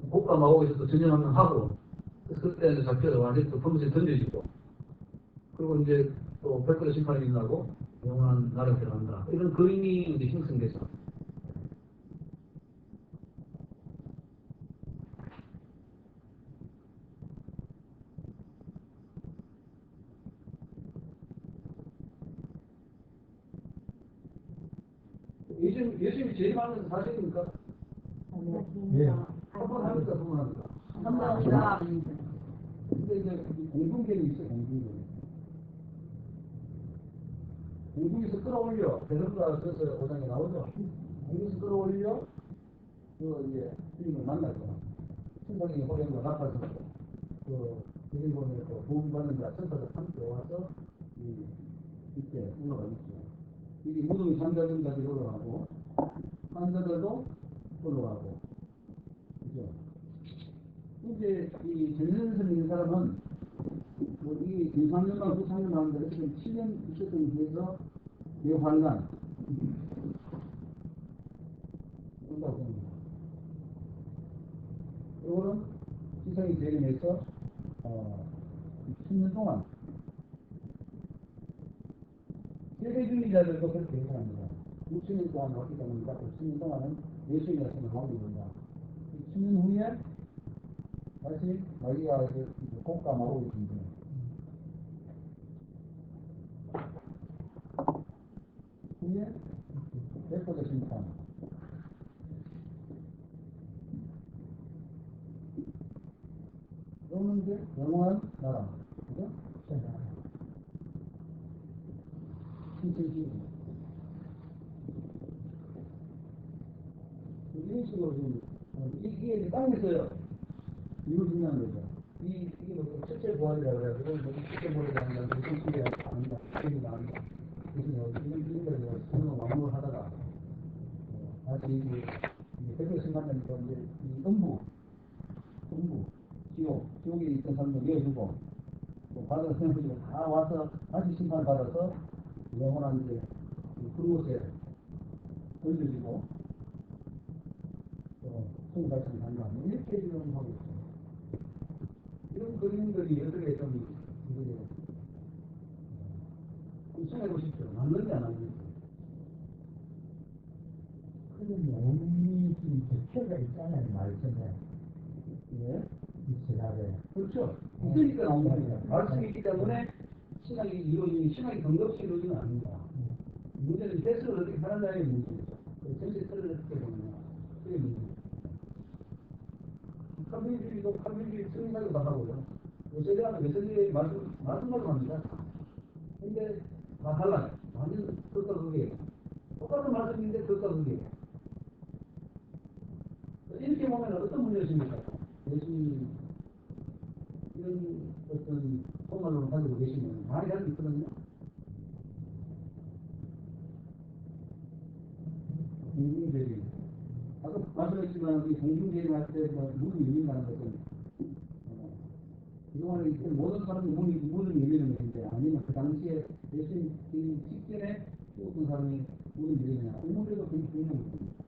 복과 마곡에서 또 전쟁하면 하고 그때는 잡혀서 완전히 또 범죄에 던져지고 그리고 이제 또 백골의 심판이 일어나고 영원한 나라에 들어간다. 이런 그림이 이제 형성돼서 예수님이 제일 많은 사실입니까? 예. 한번 합니까? 두번 합니까? 감사합니다. 근데 이제 공동계도 있어, 공동계. 공중에서 끌어올려. 대선과 그래서 5장에 나오죠. 공중에서 끌어올려. 그 이제 주님을 만나죠. 천상의 호령과 나타서 그 주님의 그 도움 받는 자 천사들 함께 와서 이때 올라가 있죠. 이게 무덤이 잠자는 자들이 올라가고 환자들도 올라가고 그죠. 이제 이 전선에 있는 사람은 이 3년간 9, 3년 하는데 지금 7년 있었던 데서 대환란 온다고 봅니다. 이거는 지성이 재림해서 10년 동안 세대주의자들도 그렇게 얘기합니다. 6년 동안 왔기 때문에 10년 동안은 예수님의 말씀을 하고 있습니다. 10년 후에 다시 마리아가 복감하고 있습니다. 후에 백보자 심판. 그러면 이제 영원한 나라. 그죠? 신체주의. 이런 식으로 지금 이게 땅에서요. 이루어진다는 거죠. 이게 뭐 첫째 부활이라고 해가지고 첫째 부활이라는 건 무슨 소리가 아니다. 소리가 아니다. 그래서 지금까지 성령 왕국을 하다가 다시 이제 백혈 생각하니까 이제 이 음부, 지옥에 있던 사람들 이어주고 또 받은 생명들이 다 와서 다시 심판을 받아서 영원한 이제 그곳에 던져지고 또 성달성 간다. 이렇게 지금 하고 있어요. 이런 그림들이 어떻게 좀 생각해 보십시오. 맞는지 안 맞는지. 그게 몸이 지금 대표가 있잖아요, 말씀에. 예? 이 지갑에. 그렇죠. 있으니까 나온 겁니다. 말씀이 있기 때문에 신학이 이루어지는, 신학이 정답없이 이루어지는 아닙니다. 문제는 테스트를 어떻게 하느냐의 문제죠. 전체 틀을 어떻게 보느냐. 그게 문제죠. 칼빈주의도 칼빈주의 승리하기도 하고요. 요새대한 메시지에 말씀만 합니다. 근데 다 달라요. 완전 극과 극이에요. 똑같은 말씀인데 극과 극이에요. 이렇게 보면 어떤 문제가 있습니까? 예수님 이런 어떤 속말로 가지고 계시면 많이 할 수 있거든요. 공중제리. 아까 말씀했지만 이 공중제리 할 때 문이 열린다는 것은 그동안에 있던 모든 사람이 문을 열리는 것인데 아니면 그 당시에 예수님 직전에 죽었던 사람이 문을 열리느냐 이 문제도 굉장히 중요한 문제입니다.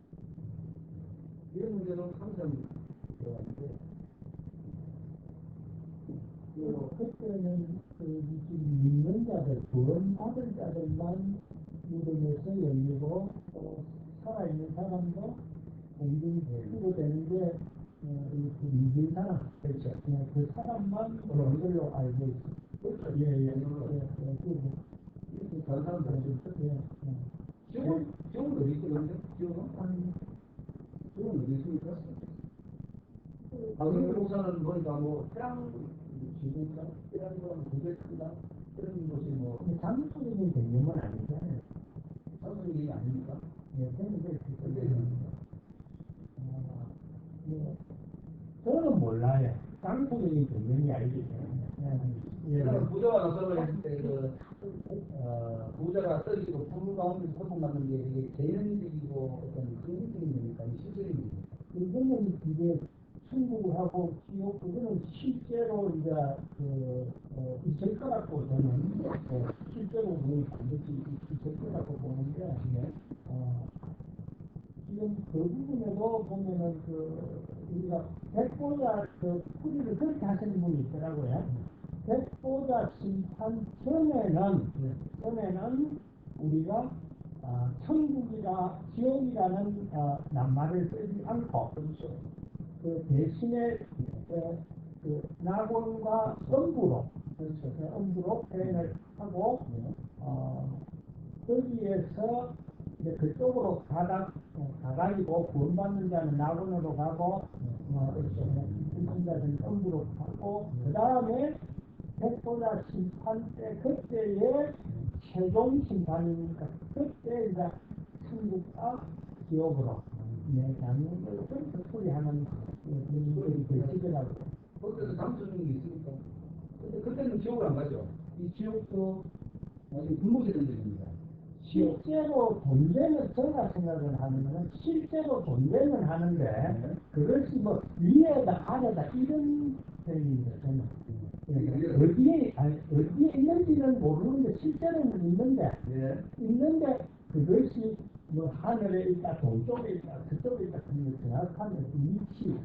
이런 문제도 항상 들어가는데 그때는 믿는 자들, 구원받은 자들만 무덤에서 열리고 또 살아있는 사람도 공중으로 되는데 그 믿는 사람, 그렇죠. 그 사람만 그런 걸로 알고 있어요. 그렇죠. 예. 이렇게 다른 사람들은 지옥은 어디 있거든요? 지옥은 어디 있습니까? 박근혜 목사는 보니까 뭐 태양 지구인가? 태양이랑 굉장히 크다 이런 것이 뭐 장소적인 개념은 아니잖아요. 상승이 얘기 아닙니까? 예, 그런데 네. 저는 몰라요. 장소적인 개념이 알기 때문에. 예전에 부자와 나서를 했을 때 부자가 떨어지고 불 가운데서 소통받는 게 이게 개연적이고 어떤 긍정적인 겁니까? 실질입니까? 이거는 이제 천국하고 지옥 그거는 실제로 이제 있을 거라고 저는 실제로 우리 반드시 있을 거라고 보는데 지금 그 부분에도 보면은 우리가 백보자 풀이를 그렇게 하시는 분이 있더라고요. 백보자 심판 전에는 우리가 천국이나 지옥이라는 낱말을 쓰지 않고 그 대신에 낙원과 음부로 음부로 표현을 하고 거기에서 근데 그쪽으로 가가지고 구원받는 자는 낙원으로 가고, 불신자들은 음부로 가고, 그 다음에 백보자 심판 때, 그때에 최종 심판이니까, 그때 이제 천국과 지옥으로, 나누는 걸로 그렇게 소리하는 분들이 계시더라고요. 거기서 장수중이 있으니까. 근데 그때는 지옥을 안 가죠. 이 지옥도 나중에 불못이 된답니다. 실제로 존재는 제가 생각을 하면은 실제로 존재는 하는데 그것이 뭐 위에다 아래다 이런 표현입니다. 저는 어디에 있는지는 모르는데 실제로는 있는데 있는데 그것이 뭐 하늘에 있다, 동쪽에 있다, 그쪽에 있다 그런 걸 정확하면 위치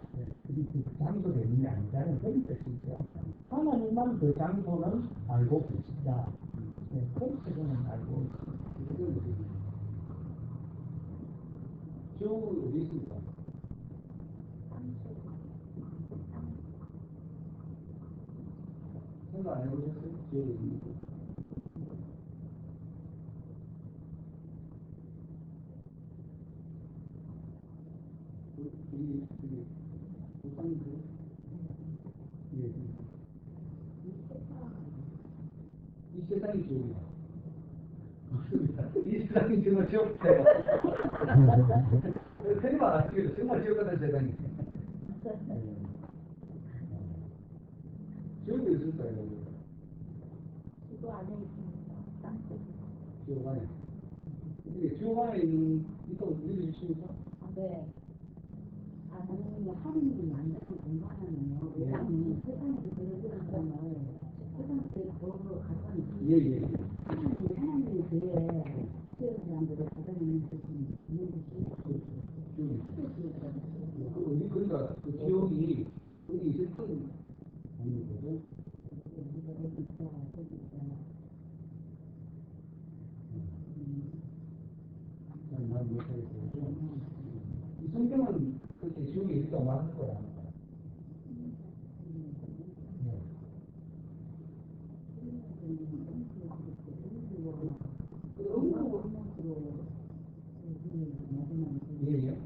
그 장소가 있는 게 아니잖아요. 그런 뜻이죠. 하나님만 그 장소는 알고 계시다. 그렇게 저는 알고 있습니다. 지옥은 어디 있습니까? 생각 안 해보셨어요? 지옥이 있는 거. 우리 이 세상이 지옥이다. 이 세상이 정말 지옥이다. 틀리면 안 하시겠죠. 정말 지옥 같은 세상이. 지옥이 있을까요? 지구 안에 있습니다. 땅속. 지옥 안에. 이게 지옥 안에 있다고 믿으십니까? 네. 저는 하느님이 만나서 공부하면요. 왜냐하면 세상에서 그런 사람을 세상에 도움으로 가져가는 하나님의 교회에 세운 사람들을 가져가는 것이 있는 것이 그러니까 그 지옥이 어디 있을 건 아닌 거죠? 난 못하겠어요. 이 성경은 그렇게 지옥이 있다고 말하는 거야. 예예.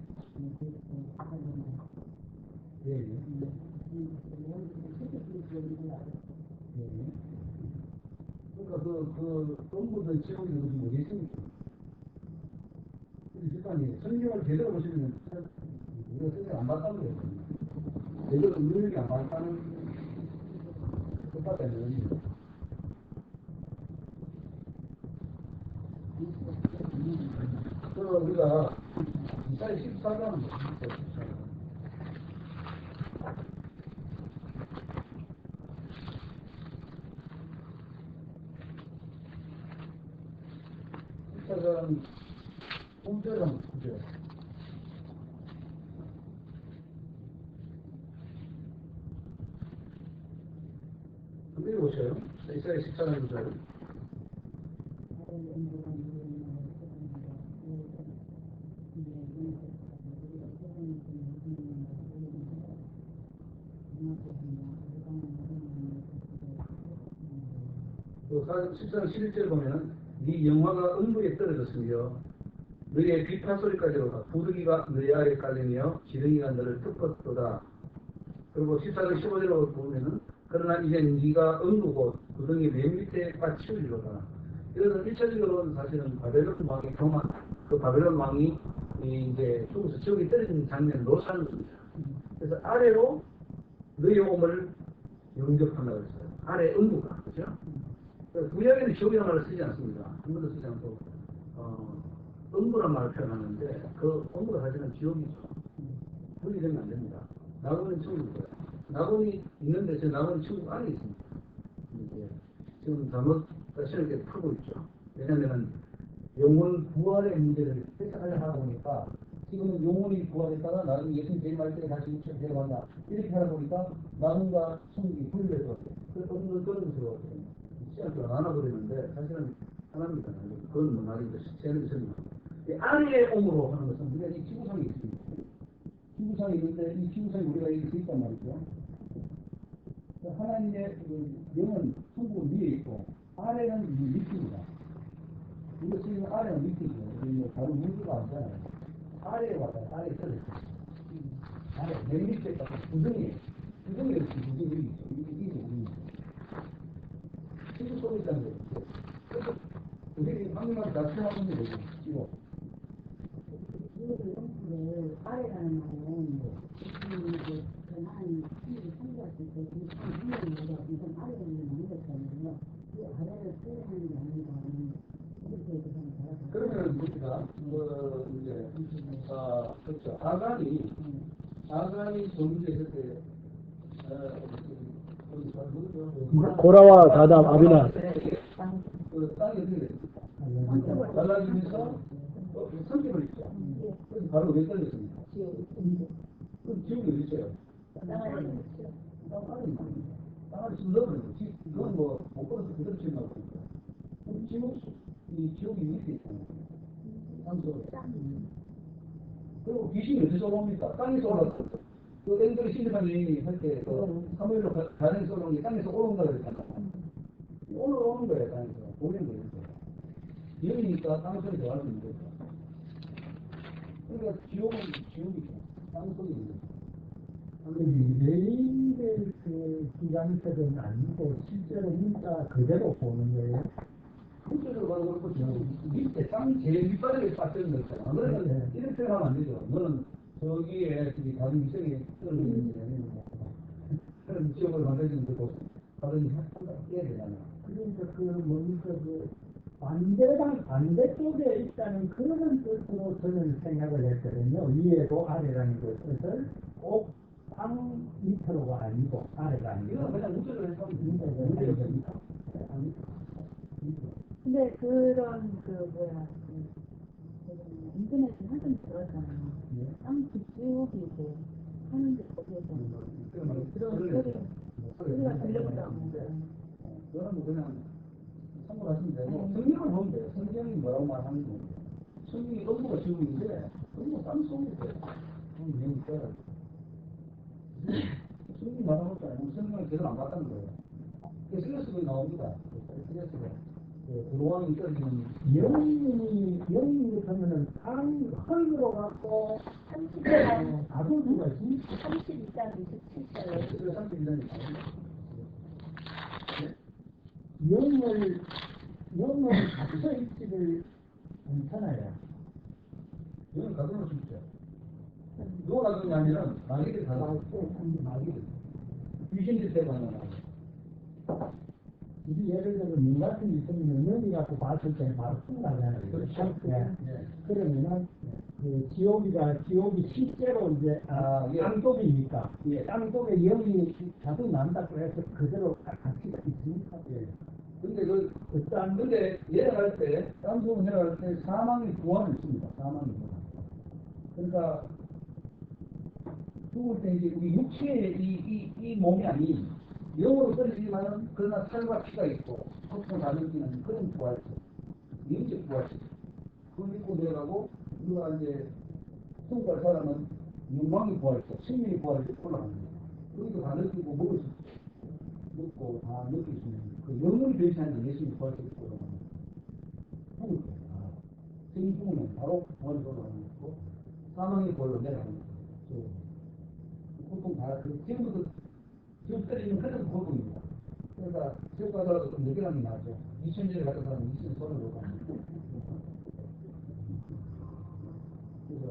예예. 그러니까 그 동부들 지옥이 어디 있습니까? 일단 성경을 제대로 보시면 우리가 성경 안 봤다는 거예요. 제대로 의미를 안 봤다는 것밖에 안 되는 그럼 우리가 이사야 14장 보십시오. 14장 3절랑 9절. 한번 읽어보세요. 이사야 14장 9절. 그 14장 11절 보면 네 영화가 음부에 떨어졌으며 너의 비파 소리까지 오다 부르기가 너의 아래에 깔리며 지렁이가 너를 덮었도다. 그리고 14장 15절로 보면은 그러나 이제 네가 음부고 구덩이 맨 밑에 빠치우리로다. 이것은 1차적으로는 사실은 바벨론 왕의 교만, 그 바벨론 왕이 이제 죽어서 지옥에 떨어진 장면을 묘사하는 겁니다. 그래서 아래로 너의 몸을 영접한다고 했어요. 아래 음부가, 그죠? 그 이야기는 지옥이라는 말을 쓰지 않습니다. 한 번도 쓰지 않고, 음부란 말을 표현하는데, 그 음부가 사실은 지옥이죠. 분리되면 안 됩니다. 낙원은 천국이고요. 낙원이 있는데, 저 낙원은 천국 안에 있습니다. 이제 지금 잘못 신을 풀고 있죠. 왜냐면은, 영혼 부활의 문제를 해석하려고 하다 보니까, 지금은 영혼이 부활했다가 나중에 예수님 제일 말 때 다시 육체로 데려간다. 이렇게 하다 보니까, 낙원과 천국이 분리돼서, 그래서 어느 걸 끊어서 시간을 나눠버리는데, 사실은 하나입니다. 그건 말이죠. 시체는 전혀. 안에 om으로 하는 것은 우리가 이 지구상에 있습니다. 지구상에 있는데, 이 지구상에 우리가 여기 있단 말이죠. 하나님의 그 영은 천국은 위에 있고, 아래는 밑입니다. 우리가 지금 아래는 밑이죠. 뭐 바로 물기가 없잖아요. 아래에 왔다 아래에 떨어졌어요. 아래 맨 밑에 딱 구덩이에요. 구덩이에 구덩이 있죠. 이게 구덩이. 시구 쏘고 있다는 거예요. 그래서 구덩이 방금만 다 생각하면 되고 이거. 이거를 영수를 아래라는 말은 지금 그 하나님 신이 성부했을 때 굉장히 분명히 이건 아래를 많이 했거든요. 이 아래를 쓰는 게 아니라 이렇게 되면 그러면 우리가 이제 그렇죠. 아간이 존재했을 때 고라와 다담 아비나 그 땅이 어떻게 됐습니까? 달라지면서 성격을 입죠. 그래서 바로 왜 떨렸습니까? 그럼 지옥이 어디 있어요? 땅을 쓸러버리는 거지. 이건 못 걸어서 그대로 지나가고 있고. 그럼 지옥이 밑에 있잖아요. 땅속에. 그리고 귀신이 어디서 올라옵니까? 땅에서 올라왔어. 그 앵글이 신비한 여인이 할때 사무엘로 가정에서 올라온 게 땅에서 올라온다 그랬잖아요. 올라오는 거예요, 땅에서. 보이는 거예요. 여기니까 땅 속에 들어갈 수 있는 거죠. 그러니까 지옥이죠. 땅 속에 있는 거죠. 레인의 그 기관들은 아니고 실제로 문자 그대로 보는 거예요. 실제로 봐도 그렇고 밑에 땅 제일 밑바닥에 빠뜨는 거 있잖아. 그러면 이렇게 생각하면 안 되죠. 너는 저기에 다른 미생이 떨어지는 게 그런 지역을 만들어주는 것도 다른 해야 되잖아. 그러니까 그 반대쪽에 있다는 그런 뜻으로 저는 생각을 했거든요. 위에도 아래라는 것을 꼭 땅 밑으로가 아니고 아래가 아니고. 이건 그냥 우주를 해서 근데 그런 인터넷에 한번 들었잖아요. 땅 뒷지옥이 이제 하는데 거기에서 그런 소리가 들려온다고. 그거는 그냥 참고하시면 되고 성경을 보면 돼요. 성경이 뭐라고 말하는 거. 성경이 음부가 지옥인데 음부 땅 속에 있어요. 내용이 있어요. 성경이 말하는 것도 아니고 성경을 제대로 안 봤다는 거예요. 에스겔서에 나옵니다. 에스겔서에 도로왕이 떨어지는 영이 그러면은 흙으로 갖고 30장, 가볼 수가 있지? 32장 27절. 에스겔 32장이 영을 갖춰 있지를 않잖아요. 영을 가둬놓을 수 있죠. 누가 가두냐 하면은 마귀들이 가둬놓죠. 마귀들. 귀신들 때문에 나와요. 우리 예를 들어 문 같은 게 있으면 영이 갖고 봤을 때는 바로 충분하잖아요. 그렇죠. 네. 그러면은 지옥이 실제로 이제 예. 땅속이니까 예. 땅속에 영이 자주 난다고 해서 그대로 같이 있으니까. 예. 근데 내려갈 때, 땅속으로 내려갈 때 사망의 구원은 있습니다. 사망의 구원. 그러니까 죽을 때 이제 우리 육체의 이 몸이 아닌 영으로 떨어지지만은 그러나 살과 피가 있고 고통 다 느끼는 그런 부활체, 영적 부활체. 그걸 믿고 내려가고 우리가 이제 성과를 살아면 욕망의 부활체, 생명의 부활체 올라가는 거예요. 거기도 다 느끼고 먹을 수 있고 먹고 다 느낄 수 있는 그 영혼이 변치하는 예수님의 부활체를 올라가는 거예요. 생이 죽으면 바로 부활체로 올라가는 거고 사망의 부활로 내려가는 거예요. 보통 다 지금부터 지금 때리는 그런 고통입니다. 그러니까 지옥 가더라도 좀 늦게 가는 게 낫죠. 2000년에 갔다 사람은 2000년 손으로 가는 거예요. 그래서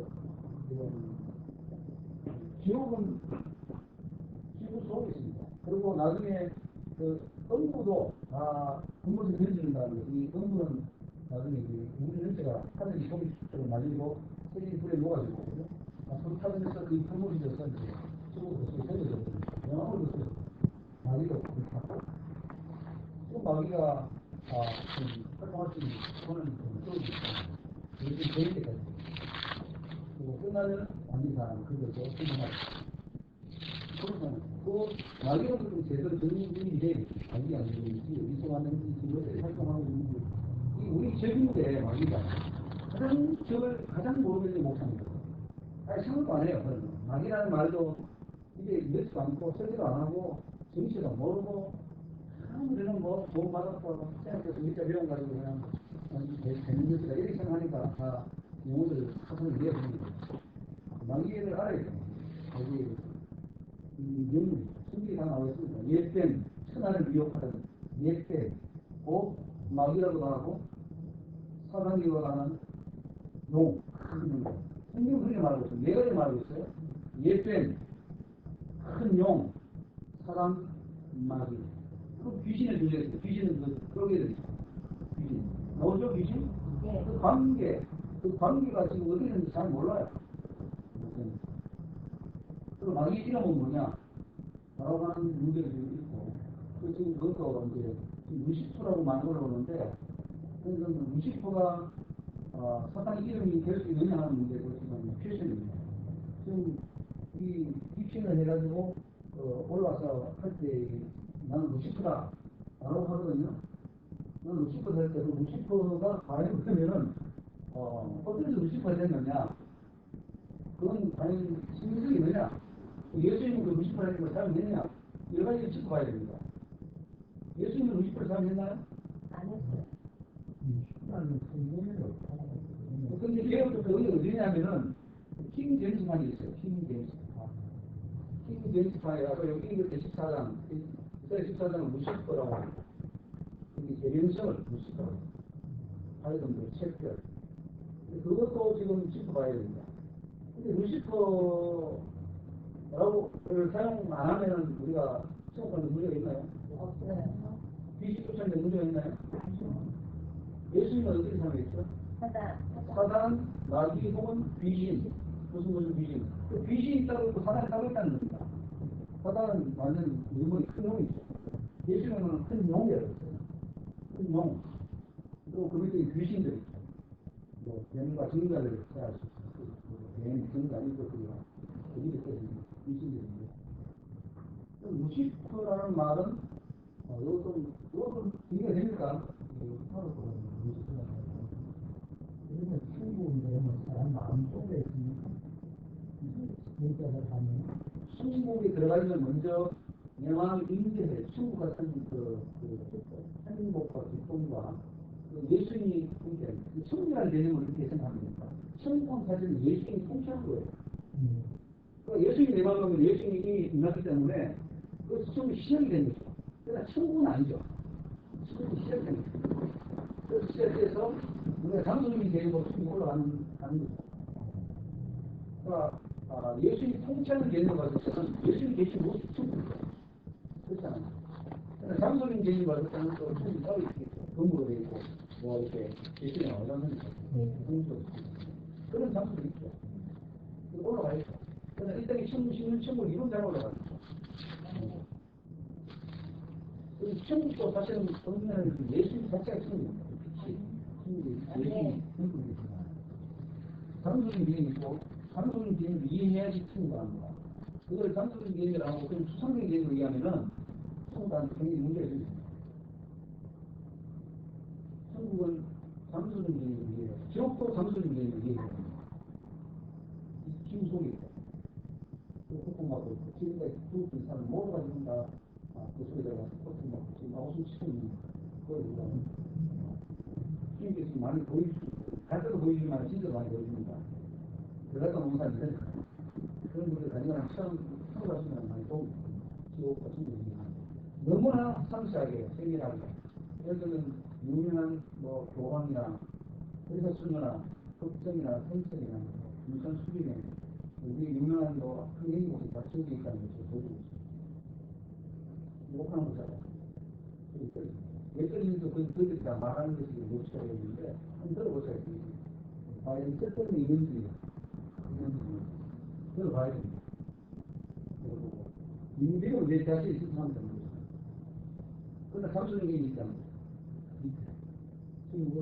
지옥은 지옥 속에 있습니다. 그리고 나중에 음부도 다 음부에서 던지는다는 거. 이 음부는 나중에 우리 전체가 하늘이 소리처럼 날리고 세진이 불에 녹아지고 불 타면서 그 풍물이 돼서 이제 지옥으로 소리 던져졌거든요. 영암을 넣어서 마귀가 불을 타고 또 마귀가 활동할 수 있는 손을 좀 이렇게 보일 때까지 그리고 끝나면 완전한 그것도 생각하고 그 마귀가 좀 제대로 정리이 돼야 마귀가 안 되는지 이동하는 이 친구들이 활동하고 있는 이 우리 제국의 마귀가 가장 모르는 못합니다. 아니 생각도 안 해요. 마귀라는 말도 이게 이해도 않고 설계도 안 하고 정치도 모르고 우리는 돈 받았고 생각해서 밑에 배운 가지고 그냥 되는 것이다 이렇게 생각하니까 다 용어들 사선을 이해하는 거예요. 만기를 알아야 돼요. 거기 이 명문 승리 다 나와 있습니다. 옛뱀 천하를 미혹하는 옛뱀 고 막이라고 하고 사단기와 가는 용 성경 그렇게 말하고 있어요. 네 가지 말하고 있어요. 옛뱀 큰 용 사람 마귀 그 귀신을 들려있어요. 귀신은 그 끌게 되죠. 귀신 나오죠 귀신? 네. 그 관계가 지금 어디 있는지 잘 몰라요. 그리고 마귀 이름은 뭐냐? 라고 하는 문제가 지금 있고, 그 지금 그것도 이제 루시퍼라고 만들어 오는데, 그래서 루시퍼가 사탄 이름이 될 수 있느냐 하는 문제가 지금 퀘션입니다. 지금 이 입신을 해가지고 올라와서 할 때 나는 루시퍼다 라고 하거든요. 나는 루시퍼 될 때 그 루시퍼가 과연 그러면은 어떤 루시퍼가 됐느냐? 그건 과연 신빙이 있느냐? 예수님은 그 루시퍼라는 걸 사용했냐? 여러 가지를 짚어봐야 됩니다. 예수님은 루시퍼를 사용했나요? 안 했어요. 하나는 성경에도 근데 개혁도 그게 어디냐면은 킹 제임스판이 있어요. 킹 제임스판이라고 여기 이렇게 14장, 이스라엘 14장은 루시퍼라고 합니다. 여기 대명성을 루시퍼라고 합니다. 하여튼 책별. 그것도 지금 짚어봐야 됩니다. 근데 루시퍼라고 그걸 사용 안 하면은 우리가 생각하는 문제가 있나요? 없어요. 비식 쫓아내는 문제가 있나요? 예수님은 어떻게 사용했죠? 사단, 마귀 혹은 귀신. 무슨 귀신. 그 귀신이 있다고 해도 사단이 따로 있다는 겁니다. 사단은 완전 일본이 큰 용이죠. 예수님은 큰 용이라고 했어요. 큰 용. 그리고 그 밑에 귀신들이 있죠. 뭐, 뱀과 증가를 해야 수 있어요. 뱀, 증가, 이것들이 그 밑에 귀신들인데. 루시퍼라는 말은, 이것도 이해가 됩니까? 그러면 충분히 사람 마음속에 있으니까 문자를 하면 충북에 들어가려면 먼저 내 마음을 인지해. 충북 같은 행복과 기쁨과 예수님이 통치하는 충분이라는 개념을 어떻게 생각합니까? 충분은 사실은 예수님이 통치한 거예요. 그러니까 예수님이 내 마음에 오면 예수님이 임했기 때문에 그것이 충분히 시작이 된 거죠. 그러나 충분은 아니죠. 충분히 시작이 된 거죠. 그래서 시작해서 우리가 장소적인 개념으로 충분히 올라가는 거죠. 그러니까 예수님이 통치하는 개념을 봤을 때는 예수님이 계신 모습이 충분해요. 그렇잖아요. 그러나 장소적인 개념을 봤을 때는 또 충분히 따로 있겠죠. 금으로 되어 있고 뭐 이렇게 예수님이 나오자면 그런 장소도 있죠. 올라가야죠. 그러나 이 땅에 천국, 천국 이런 잘 올라가죠. 천국도 사실은 보면 예수님 자체가 천국입니다. 예수님 천국입니다. 장소적인 개념이 있고 장소적인 개념을 이해해야지 천국을 합니다. 그걸 장소적인 개념을 안 하고 그냥 추상적인 개념을 이해하면은 천국한테 굉장히 문제가 있습니다. 천국은 장소적인 개념을 이해해요. 지옥도 장소적인 개념을 이해해야 합니다. 지금 속에 있다. 고통받고 있고, 지금까지 죽은 사람 모두가 지금 다 그 속에 들어가서 고통받고 지금 아웃을 치고 있는 거예요. 주님께서 지금 많이 보여주시고, 갈 때도 보여주지만 진짜 많이 보여줍니다. 들어갔다 놓은 사람이 되니까. 그런 분들 가지고 처음 가시면 많이 도움이 됩니다. 지옥과 천국이나 너무나 상세하게, 세밀하게. 예를 들면, 유명한 교황이나 의사 수녀나 법정이나 생성이나 물산 수준에 우리 유명한 한국인 곳이 다 지역에 있다는 것을 보여주고 있습니다. 욕하는 거잖아요. 예전에도 그들이 다 말하는 것이 무엇이라고 했는데, 한번 들어보세요. 과연 뜻은 있는지, 들어봐야 됩니다. 인비로 내 자신이 있는 사람은 됩니다. 그러나 잠수는 게 있다는 거죠.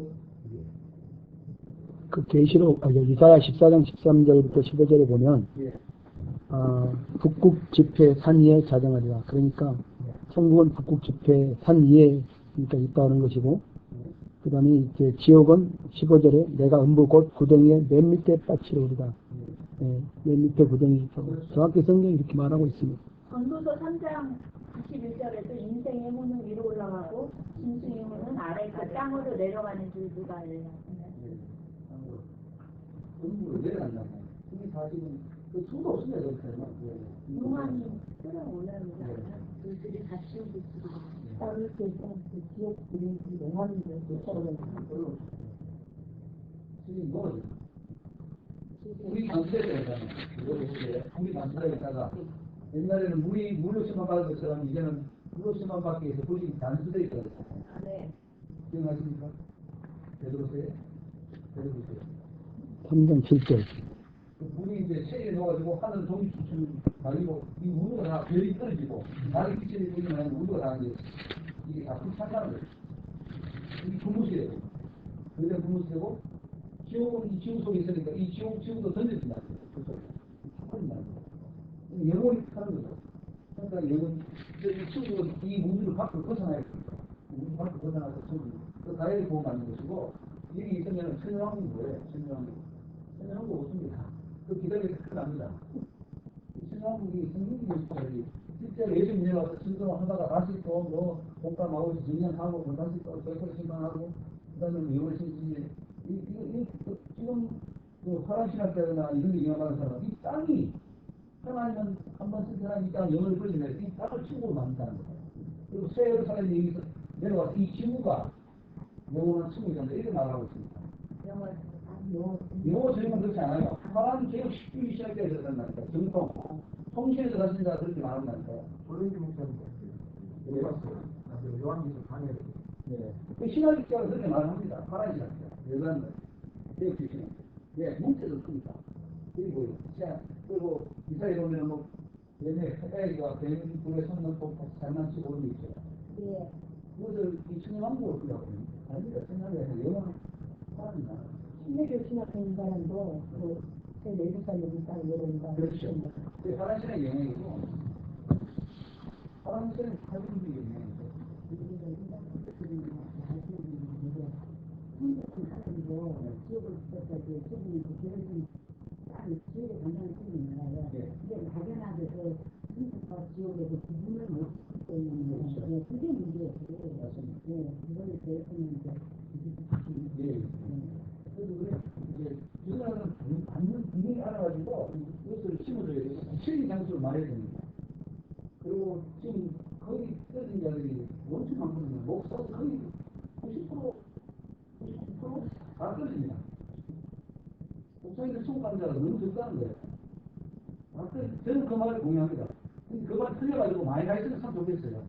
그 계시록 이사야 14장 13절부터 15절에 보면 북극 지폐 산 위에 자정하리라. 그러니까 천국은 북극 지폐 산 위에 그러니까 있다는 것이고, 그 다음에 이제 지옥은 15절에 내가 음부 곧 구덩이의 맨 밑에 빠치려오리다. 맨 밑에 구덩이 있다고 정확히 성경이 이렇게 말하고 있습니다. 전도서 3장 21절에도 인생의 문은 위로 올라가 올라가고 진수유는 아래 그 땅으로 내려가는 줄 누가 알려요? 전부 내려간다고. 이게 사실은 그 수도 없습니다. 그렇게 용암이 끌어오는 거잖아요. 물들이 다 치우고 있고 따를 때 그 지역들이 용암인데 쫓아오는 거. 지금 뭐지? 우리 단체에다가 우리 단체에다가 옛날에는 물로서만 받은 것처럼 이제는 물로서만 받기 위해서 보시 단수되어 있거든요. 아, 네. 기억나십니까? 되돌으세요? 되돌으세요. 3번 7절. 물이 이제 체에 넣어가지고 하늘 종이 추출 말이고 이 우주가 다 별이 떨어지고 다른 기체에 보이면 우주가 다 이제 이게 다 불탄다는 거예요. 이게 분무시되고 그게 분무시되고 지옥은 이 지구 속에 있으니까 이 지구도 던져진다. 영혼이 타는 거죠. 그러니까 영혼 이 지구가 이 우주를 밖으로 벗어나야 돼요. 우주 밖으로 벗어나서 그 가해를 보호받는 것이고 여기 있으면 천연왕국인 거예요. 천연왕국 없습니다. 그 기다리기 끝납니다. 신랑국이 성경이 실제로 예수님 내려와서 신성하다가 다시 또 복감하고 정년하고 다시 또 별걸 신방하고 그 다음에 영을 신지 지금 그 파란신학 때나 이런 데 영향받은 사람 이 땅이 하나님은 한번 쓴 사람이 이 땅 영을 벌리면 이 땅을 치고 만든다는 거예요. 그리고 세월을 사람이 여기서 내려와서 이 지구가 영원한 승리자인데 이렇게 말하고 있습니다. 영어 저희는 그렇지 않아요. 하나님 개혁 10주기 시작해야 된다니까. 정통. 통신에서 가신 자가 그렇게 말한다니까요. 조영기 목사님 네, 맞습니다. 요한기서 강의를 네. 그 신학기자가 그렇게 말합니다. 하나님 신학기자. 여관 개혁 주시는. 예, 문제도 큽니다. 그리고 이사에 보면 뭐, 얘네 애기가 뱀불에 손 넣고 장난치고 오는 게 있죠. 예. 그것을 이 천연왕국을 그려고 합니다. 아닙니다. 천연왕국에서 영원 사람이나. 신내교 신학하는 사람도 제 4살 먹은 딸 이런가. 그렇죠. 그 파란신의 영향이고, 파란신은 사진주의 영향이고, 지역을 붙였다고 지금은 그 지역은 지역에 관련한 책이 나와요. 근데 막연하게 한국과 지역에서 구분을 못 하기 때문에 그게 문제예요. 그걸 대해서는 예. 그래서 이제 주사는 받는 분명히 알아가지고 그것을 심어줘야 되고 구체적인 장소를 말해야 됩니다. 그리고 지금 거의 떨어진 자들이 엄청 많거든요. 목사도 거의 90%, 99%다 떨어집니다. 목사님들 천국 가는 자가 너무 적다는 거예요. 저는 그 말을 공유합니다. 그 말 틀려가지고 많이 가 있으면 참 좋겠어요.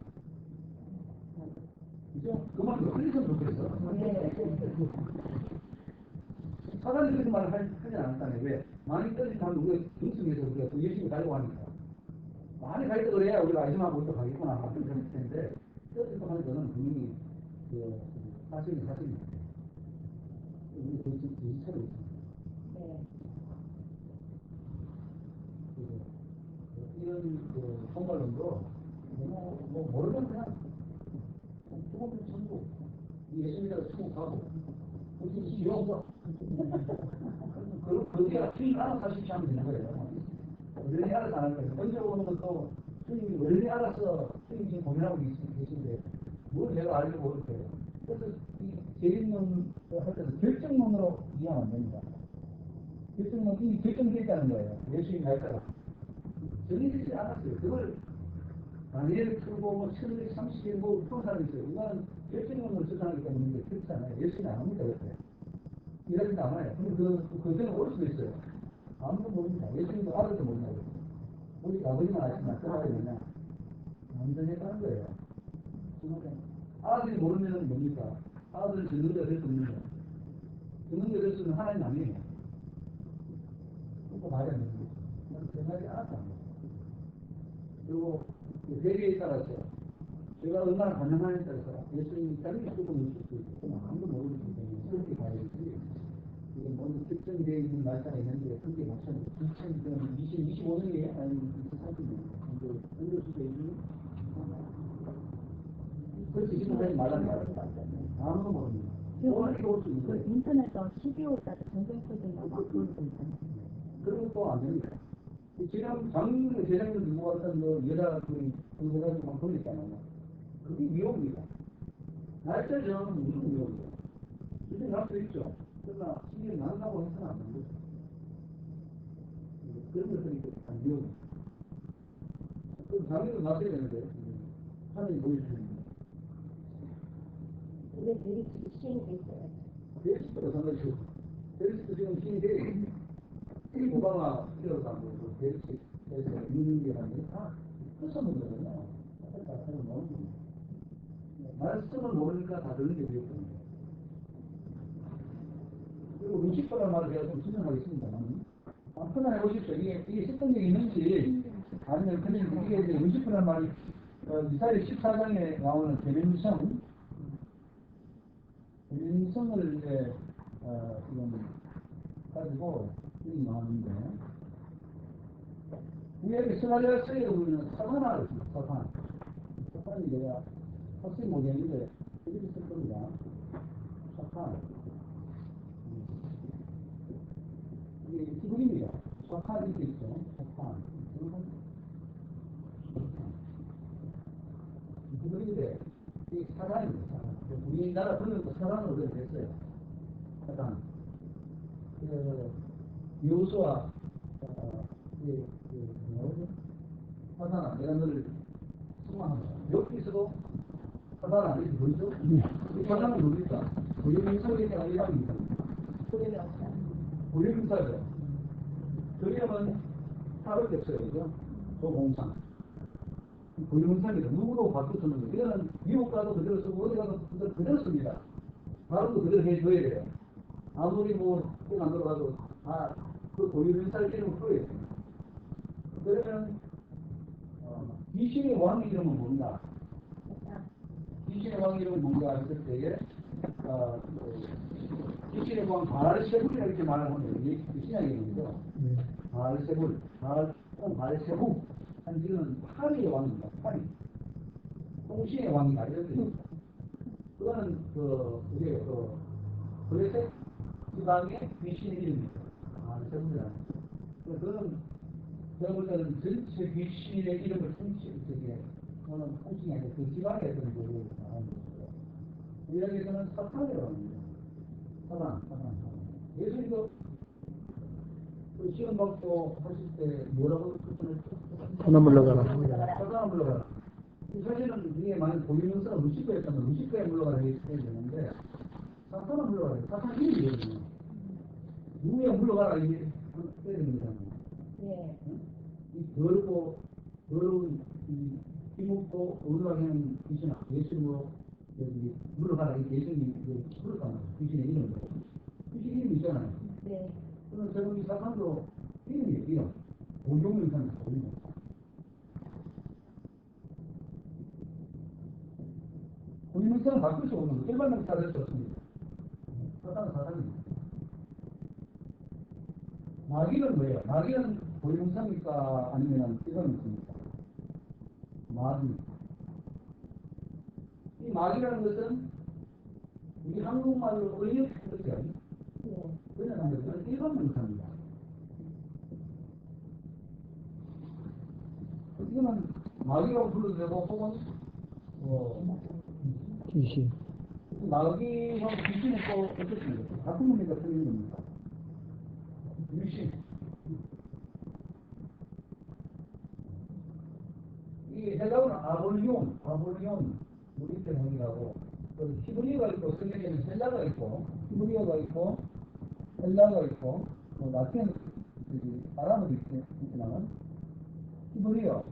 그죠? 그 말이 틀리면 좋겠어. 사단이 그렇게 말을 하지 않았다네. 왜? 많이 떨어진다면 우리가 중심에서 우리가 더 열심히 가려고 하니까. 많이 갈 때 그래야 우리가 아줌마 또 가겠구나 하는 그런 텐데, 떨어질까 하는 거는 분명히 사실입니다. 우리 정신 차리고 있습니다. 이런 선발론도 모르면 그냥 조금 전부 예수님이라도 수국하고 무슨 지옥도 그렇게 주인 알아서 하시지 않으면 되는 거예요. 어른이 알아서 안 할 거예요. 먼저 오는 것도 주인이 어른이 알아서 주인이 지금 고민하고 계신데 뭘 제가 알고 모를 거예요. 그래서 이 재림론 할 때도 결정론으로 이해하면 안 됩니다. 결정론이 결정되어 있다는 거예요. 예수님이 할까라. 정해지지 않았어요. 그걸 다니엘을 풀고 뭐 1230일 뭐 푸는 사람이 있어요. 이거는 결정론으로 주장하기 때문에 그렇지 않아요. 예수님이 안 합니다. 그렇게. 이러지도 않아요. 근데 그 전에 올 수도 있어요. 아무도 모릅니다. 예수님도 아들도 모른다고. 우리 아버지만 아시나 그 말이 뭐냐. 완전히 다른 거예요. 아들이 모르면 뭡니까? 아들은 전능자가 될 수 없는 거예요. 전능자가 될 수 있는 하나님 아니에요. 그거 말이 안 되는 거죠. 생각이 알았다. 그리고 세계에 따라서 제가 얼마나 가능하냐에 따라서 예수님이 다른 수도 있을 수 있고 아무도 모르기 때문에 그렇게 봐야지. 이게 뭔 특정되어 있는 날짜가 있는데 그게 마찬가지 2025년이에요? 아니면 2030년 언제 수도 있는 그렇게 지금까지 말하는 거예요. 아무도 모릅니다. 어떻게 올 수 있는 거예요? 인터넷에 12월까지 전쟁 소리가 막 그럴 수 있잖아요. 그런 것도 안 됩니다. 지금 재작년 누구 같은 여자 그거 해가지고 막 돌렸잖아요. 그게 위험입니다. 날짜 정하는 무슨 이유예요? 이게 날수 있죠. 그러나 이게 난다고 해서는 안 되는 거죠. 그런 것들이 안 되고. 그럼 당연히 났어야 되는데, 하나님 보여주시는 거예요. 근데 되게 시행돼 있어요. 베리스트가 상당히 좋고, 베리스트 지금 힘이 되게, 오바마 히어로도 안 보고, 베리스트에서 있는 게 아니라 다 끝서는 거잖아요. 다 모르는 거예요. 말씀을 모르니까 다 들는 게 되었거든요. 그리고 루시퍼라는 말을 제가 좀 설명하겠습니다만, 편안해 보십시오. 이게 실천력이 있는지, 아니면 그냥 이게 이제 루시퍼라는 말이, 미사일 14장에 나오는 계명성을 이제, 지금, 가지고, 여기 나왔는데, 위에 스마리아스에 보면 사탄을 있습니다. 사탄이 내가 확실히 모르겠는데, 이렇게 쓸 겁니다. 사탄. 이게 기분입니다. 사탄 이렇게 있죠. 사탄. 기분인데, 이게 사탄입니다. 사탄. 우리나라 번역도 사탄으로 그렇게 됐어요. 사탄. 요수와, 사탄아, 내가 너를 수망한다. 여기서도 사탄아, 이렇게 보이죠? 이 사탄은 뭡니까? 고유명사에 대한 이름입니다. 고유명사죠. 저희는 다를 게 없어요. 그죠? 조공상. 고유명사입니다. 누구도 바꾸서는 거예요. 이거는 미국 가도 그대로 쓰고, 어디 가도 그대로 씁니다. 발음도 그대로 해줘야 돼요. 아무리 안 들어가도, 그 고유명사의 이름을 풀어야 돼요. 그러면, 귀신의 왕 이름은 뭔가? 귀신의 왕 이름은 뭔가 했을 때에, 귀신의 왕 바알세불이라고 이렇게 말하는 이게 신약 이름이죠. 바알세불, 바알세불. 한지는 파리의 왕입니다. 파리. 통신의 왕이 아니거든요. 그거는, 블레셋 지방의 귀신의 이름입니다. 바알세불이라는. 그거는, 제가 볼 때는 전체 귀신의 이름을 그거는 통신이 아니라 그 지방에 어떤 거를 말하는 거죠. 이야기에서는 사탄이라고 합니다. 사탄. 예수님도 그 시험 받고 하실 때 뭐라고 추천했죠? 하나 물러가라. 사탄아 물러가라. 사실은 이게 만약 고유명사가 루시퍼였다면 루시퍼에 물러가라 해야 되는데, 사탄아 물러가라. 사탄 이름이거든요. 누구에 물러가라 이게 해야 됩니다. 예. 이 더러운 이 힘없고 의로하는 귀신아, 예수님으로 여기 물러가라. 이 예수님이 물러가는 귀신의 이름이에요. 귀신 이름이 있잖아요. 네. 그럼 저는 이 사탄도 이름이에요. 이름. 고용명사입니다. 고용명사. 고용명사는 바꿀 수 없는 거. 일반 명사 될 수 없습니다. 사탄은 사탄입니다. 마귀는 뭐예요? 마귀는 고용명사입니까? 아니면 일반 명사입니까? 마귀. 이 마귀라는 것은 우리 한국말로 의역했죠. 예. 그냥 것은 일반 명사입니다. 이거는 마귀라고 불러도 되고, 혹은 귀신. 마귀하고 귀신은 또 어떻습니까? 같은 의미가 틀린 겁니다. 귀신. 이 헬라어는 아볼리온, 우리 때문이라고. 히브리어가 있고, 성경에는 헬라가 있고, 히브리어가 있고, 헬라가 있고, 라틴, 아람어도 있지만, 히브리어,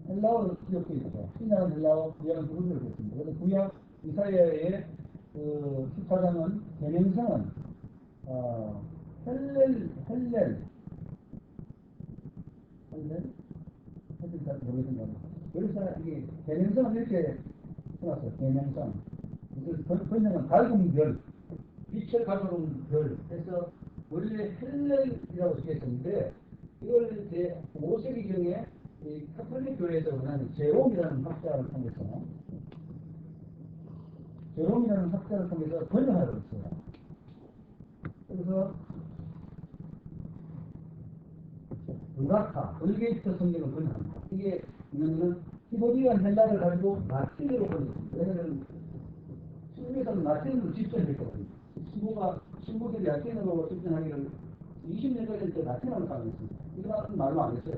헬라어로 기억되어 있죠. 신약 헬라어, 구약은 두 군데로 됐습니다. 그래서 구약 이사야의 14장은, 계명성은, 헬렐, 잘 모르겠습니다. 그래서 이게 계명성은 이렇게 써놨어요. 계명성. 번역은 밝은 별, 빛을 가져오는 별 해서 원래 헬렐이라고 쓰였었는데, 이걸 제 5세기경에 이 카톨릭 교회에서 원하는 제롬이라는 학자를 통해서 번역하라고 했어요. 그래서 루가카, 얼게이트 성경을 번역합니다. 이게 뭐냐면 히브리어 헬라를 가지고 라틴어로 번역했습니다. 왜냐하면 여기서는 라틴으로 집전했거든요. 신부들이 라틴으로 집전하기를 20년까지 라틴어를 사용했습니다. 이거는 말로 안 했어요.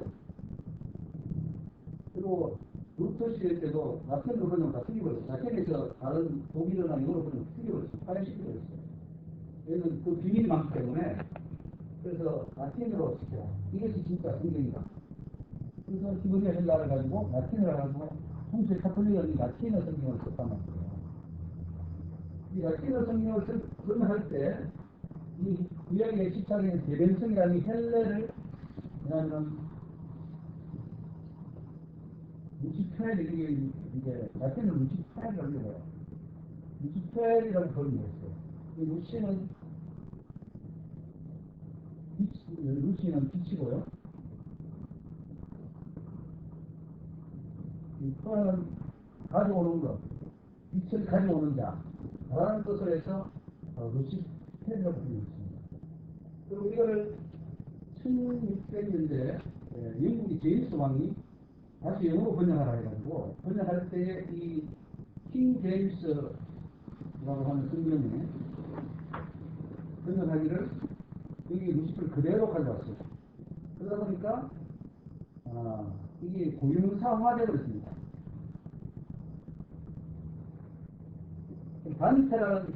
그리고 루터 시대 때도 라틴으로 번역 다 틀려버렸어요. 라틴에서 다른 독일어나 영어로 번역 틀려버렸어요. 파렴시켜버렸어요. 얘는 그 비밀이 많기 때문에 그래서 라틴어로 지켜. 이것이 진짜 성경이다. 그래서 기본이 헬라를 가지고 라틴어를 가지고 홍수의 카톨릭은 라틴어 성경을 썼단 말이에요. 이 라틴어 성경을 설명할 때 이 구약의 십자가의 대변성이라는 헬레를 뭐냐면 루시펠 이게 라틴어로 루시펠이라고 해요. 루시펠이라고 번역했어요. 루시는 루시는 빛이고요. 이거는 가져오는 것, 빛을 가져오는 자, 라는 뜻을 해서 루시펠이라고 불렸습니다. 그리고 이거를 1600년대 영국의 제임스 왕이 다시 영어로 번역하라 해가지고 번역할 때 이 킹 제임스라고 하는 성경에 번역하기를 여기 루시펠 그대로 가져왔어요. 그러다 보니까 이게 고유명사화되어 버렸습니다. 단테라는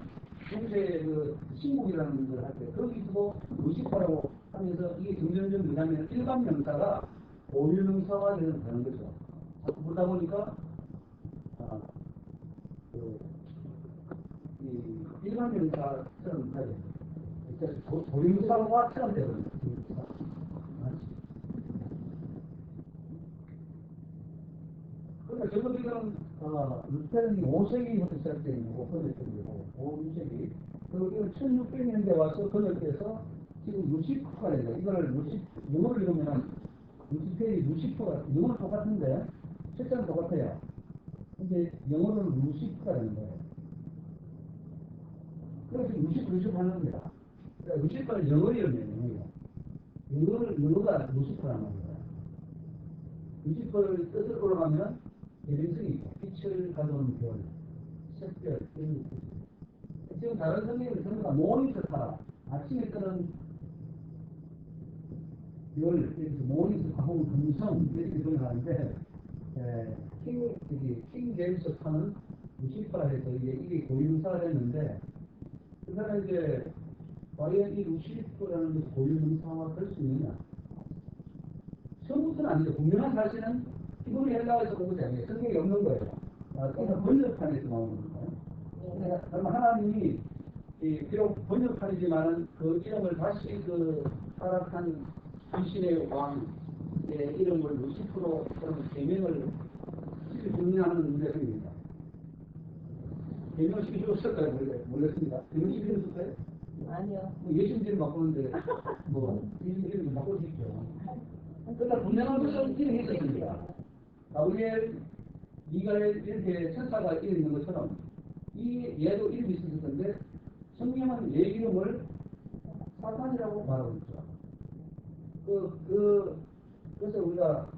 중세의 그 신국이라는 걸 할 때 거기서도 루시퍼라고 하면서 이게 점점점 뭐냐면 일반 명사가 고유명사가 되는 거죠. 그러다 보니까 이 일반 명사처럼 하게 그러니까 고유명사화처럼 되거든요. 그러니까 저거들은 루테른이 5세기부터 시작된 거고 번역된 거고 5, 6세기 그리고 이건 1600년대 와서 번역돼서 지금 루시프가 된다. 이거를 영어를 읽으면 루시펠이 루시프가 영어는 똑같은데 실제는 똑같아요. 근데 영어로는 루시프가 되는 거예요. 그래서 루시프 하는 겁니다. 그러니까 루시프는 영어 이름이에요. 영어가 루시프라는 겁니다. 루시프를 뜻을 올라가면 대변성이 있고 빛을 가져오는 별, 샛별 이런 것. 지금 다른 성경을 전부 다 모닝스 타라. 아침에 뜨는 별, 이렇게 모닝스 가공 금성 이렇게 번역하는데 킹 제임스 타는 루시퍼라 해서 이게 고유명사가 됐는데 그 사람이 이제 과연 이 루시퍼라는 것이 고유명사가 될 수 있느냐? 처음부터는 아니죠. 분명한 사실은 기본이 헬라어에서 온 것이 아니에요. 성경이 없는 거예요. 그래서 번역판에서 나오는 거예요. 그러면 하나님이 비록 번역판이지만은 그 이름을 다시 그 타락한 귀신의 왕의 이름을 루시프로 그런 개명을 분명하는 문제가 생깁니다. 개명시키 주었을까요? 몰랐습니다. 개명시키 주었을까요? 아니요. 예수님 이름 바꾸는데 예수님 이름 바꿀 수 있죠. 그러나 분명한 것은 이름이 있었습니다. 가브리엘, 미가엘 이렇게 천사가 이름이 있는 것처럼 얘도 이름이 있었을 텐데 성경은 얘 이름을 사탄이라고 말하고 있죠. 그래서 우리가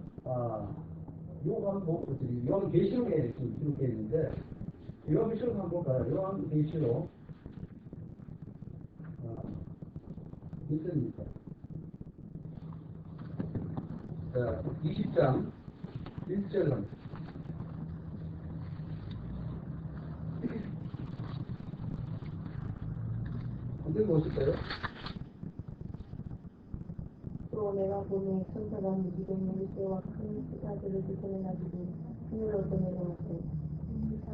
요한계시록에 지금 기록되어 있는데 요한계시록 한번 볼까요? 요한계시록 1절입니다. 자, 20장 1절은 어떻게 보실까요? 또 내가 보니 천사가 무지개 물새와 큰 수자들을 지켜내가지고 하늘로서 내려왔고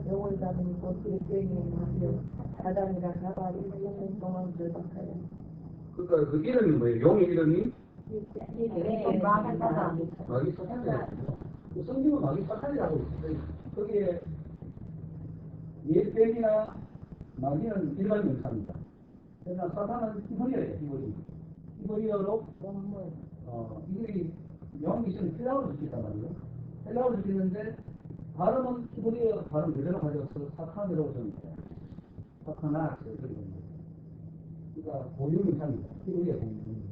영을 잡은 꽃들이 꿰기에 나며 바다니라 가봐 1년 동안 들어박하여 그러니까 그 이름이 뭐예요? 용의 이름이? 마귀사다. 마귀사탄이에요. 그 성경은 마귀사탄이라고 있어요. 거기에 예뱀이나 마귀는 일반 명사입니다. 그러나 사탄은 히브리어예요. 히브리어로 이게 영어기시는 헬라어로 적혔단 말이에요. 헬라어로 적혔는데 발음은 히브리어 발음 그대로 가져와서 사탄이라고 적습니다. 사탄아 그러니까 고유명사입니다. 히브리어 고유명사.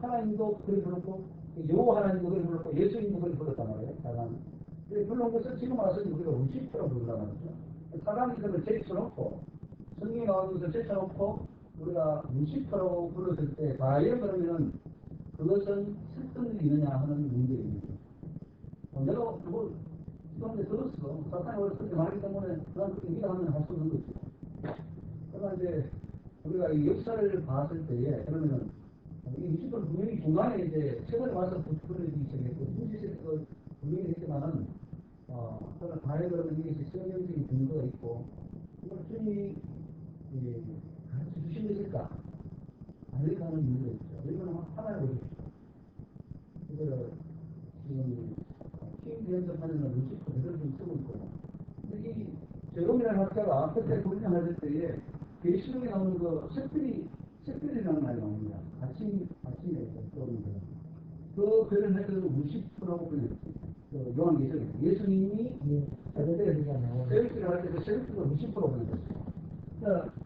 하나님도 그걸 불렀고 여호와 하나님도 그걸 불렀고 예수님도 그걸 불렀단 말이에요. 다만 불러온 것을 지금 와서 우리가 루시퍼라고 부른단 말이죠. 사람이 그걸 제쳐놓고 성경에 나오는 것을 제쳐놓고 우리가 무식하라고 불렀을 때 과연 그러면은 그것은 실존이 있느냐 하는 문제입니다. 내가 그걸 그런데 들었어. 사탄이 원래 그렇게 말하기 때문에 그냥 그렇게 믿어하면 할 수 있는 거지. 그러나 이제 우리가 이 역사를 봤을 때에 그러면은 이 무식은 분명히 중간에 이제 최근에 와서 부풀어지기 시작했고 무식은 분명히 했지만은 그러나 과연 그러면 이게 성경적인 근거가 있고 이걸 주님이 가르쳐 주신 것일까? 아니까 하는 이유가 있죠. 이거는 하나의 것이죠. 이거를 지금 연습하는 루시퍼 그대로 좀 쓰고 있고. 근데 이 제롬이라는 학자가 그때 분명할 때에 계시록에 나오는 그 셰필이라는 말이 나옵니다. 아침에 떠오르는 그 글을 해서 루시퍼라고 불렸지. 요한계시록에 예수님이 셰필을 할 때 그 셰필을 루시퍼라고 불렸어요.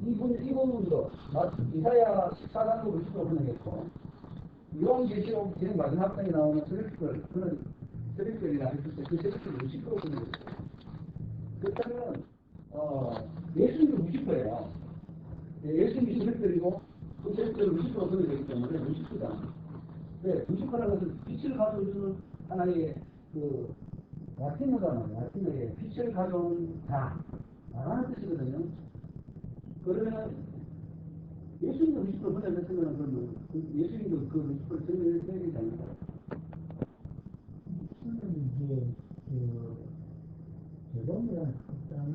이분도 이사야 14장도 루시퍼로 불렸고 요한계시록 제일 마지막 장에 나오는 셰필을 그는 셰필이라 했을 때 그 셰필을 루시퍼로 불렸어요. 그렇다면 예수님도 루시퍼예요. 예수님이 셰필이고 그 셰필을 루시퍼로 불려졌기 때문에 루시퍼다. 네, 루시퍼라는 것은 빛을 가져오는 하나의 그 라틴어잖아요. 라틴어에 빛을 가져오는 자라는 뜻이거든요. 그러면 예수님도 루시퍼를 불려졌으면 그러면 예수님도 그 루시퍼를 전해야 되지 않을까요? 이제 제롬이라는 학자는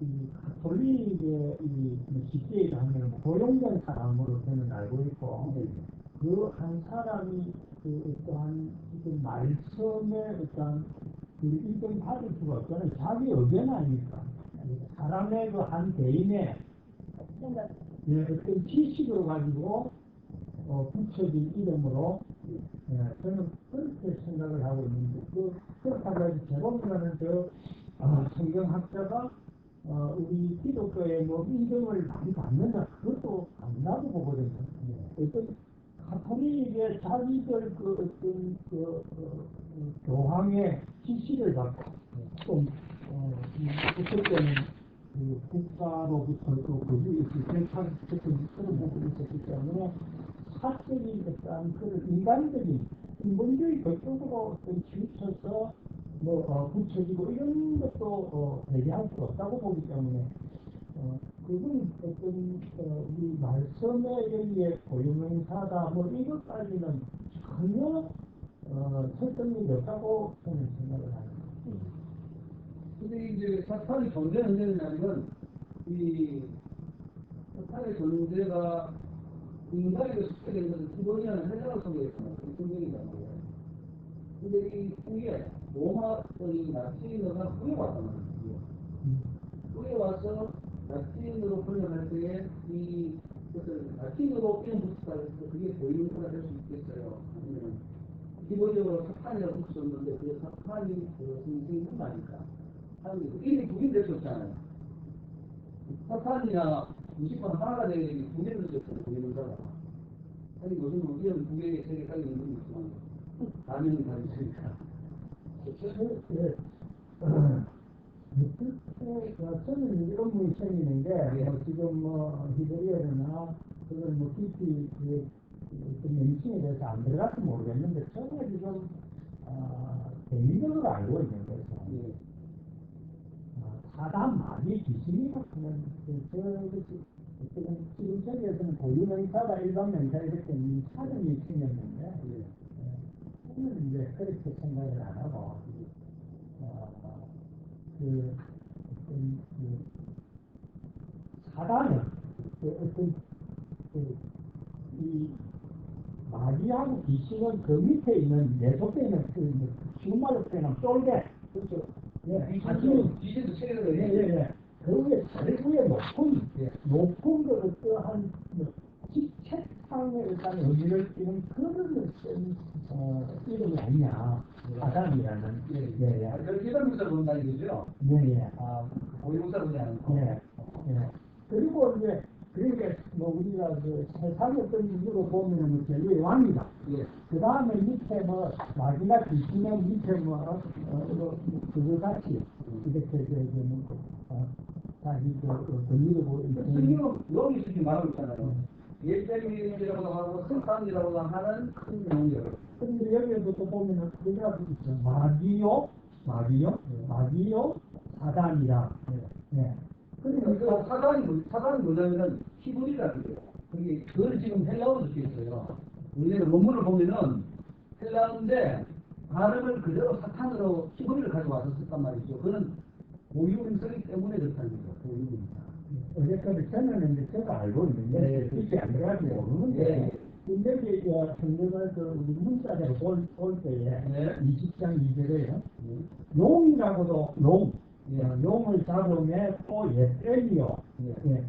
이 가톨릭의 이 쉽게 얘기하면 고용된 사람으로 저는 알고 있고 그 한 사람이 그 어떠한 그 말씀에 어떠한 그 인정 받을 수가 없잖아요. 자기 의견 아닙니까? 사람의 그 한 개인의 어떤 지식을 가지고 붙여진 이름으로 저는 그렇게 생각을 하고 있는데 그렇다고 해서 제롬이라는 성경학자가 우리 기독교의 뭐 인정을 많이 받는다 그것도 아니라고 보거든요. 어떤 가톨릭의 자기들 그 어떤 교황의 지시를 받고 좀 어떨 때는 그 국가로부터 또 거기에 정착 같은 그런 부분이 있었기 때문에 사적인 어떤 그런 인간적인 인본주의 그쪽으로 좀 치우쳐서 붙여지고 이런 것도 배제할 수 없다고 보기 때문에 그건 어떤 이 말씀에 의해 고유명사다 뭐 이것까지는 전혀 설득력이 없다고 저는 생각을 합니다. 근데 이제 사탄이 존재하는 이 사탄의 존재가 인간에게 숙제된 것은 기본이라는 해석을 속에서 성경이란 말이에요. 근데 이게 로마의 라틴어가 후에 왔단 말이에요. 후에 와서 라틴어로 번역할 때에 이것을 라틴어로 이름 붙였다 해서 그게 고유명사가 될 수 있겠어요. 아니면 기본적으로 사탄이라고 붙였는데 그게 사탄이 생긴 거 아닐까? 이름이 두 개는 될 수 없잖아요. 사탄이나 무식한 하나가 되게 두 개는 될수 없잖아요. 고유명사가. 아니 요즘 이름 두 개, 세 개 깔려 있는 게 있지만 가면이 다 있으니까. 저는 이런 분이 생기는 게 지금 히브리어나 그런 깊이 그 명칭에 대해서 안 들어가서 모르겠는데 저는 지금 개인적으로 알고 있는 거죠. 사단 마귀 귀신이라고 하는 지금 저기에서는 고유명사가 일반 명사 이렇게 사전이 생겼는데 저는 이제 그렇게 생각을 안 하고 사단은 이 마귀하고 귀신은 그 밑에 있는 내 속에 있는 쉬운 말로 표현하면 쫄개 그렇죠. 귀신도 체계가 그 위에 제일 위에 높은 그 어떠한 직책상의 일단 의미를 띠는 그런 이름이 아니냐 사단이라는 이런 문자 본다는 거죠? 고유명사 보지 않고. 그리고 이제 그러니까 우리가 그 세상의 어떤 이유로 보면은 제일 왕이다. 그 다음에 밑에 마지막 귀신의 밑에 그거 같이 이렇게 다시 돌리고 성경은 여기 이렇게 말하고 있잖아요. 예배이라고 하고 성탄이라고 하는 큰 용어를. 근데 여기에도 또 보면은 그가 있죠. 마귀요, 사단이라. 네. 그러니까 사단이 뭐냐면은 히브리라는 거예요. 그걸 지금 헬라어로 적혀 있어요. 우리는 원문을 보면은 헬라어인데 발음을 그대로 사탄으로 히브리를 가져와서 썼단 말이죠. 그는 고유명사이기 때문에 그렇다는 거죠. 고유명사. 어제까지 저는 이제 제가 알고 있는데 그게 안 돼가지고 모르는데 근데 성경을 우리 문자대로 볼 때에 20장 2절에요. 용이라고도 용을 잡으면 또 예배이요.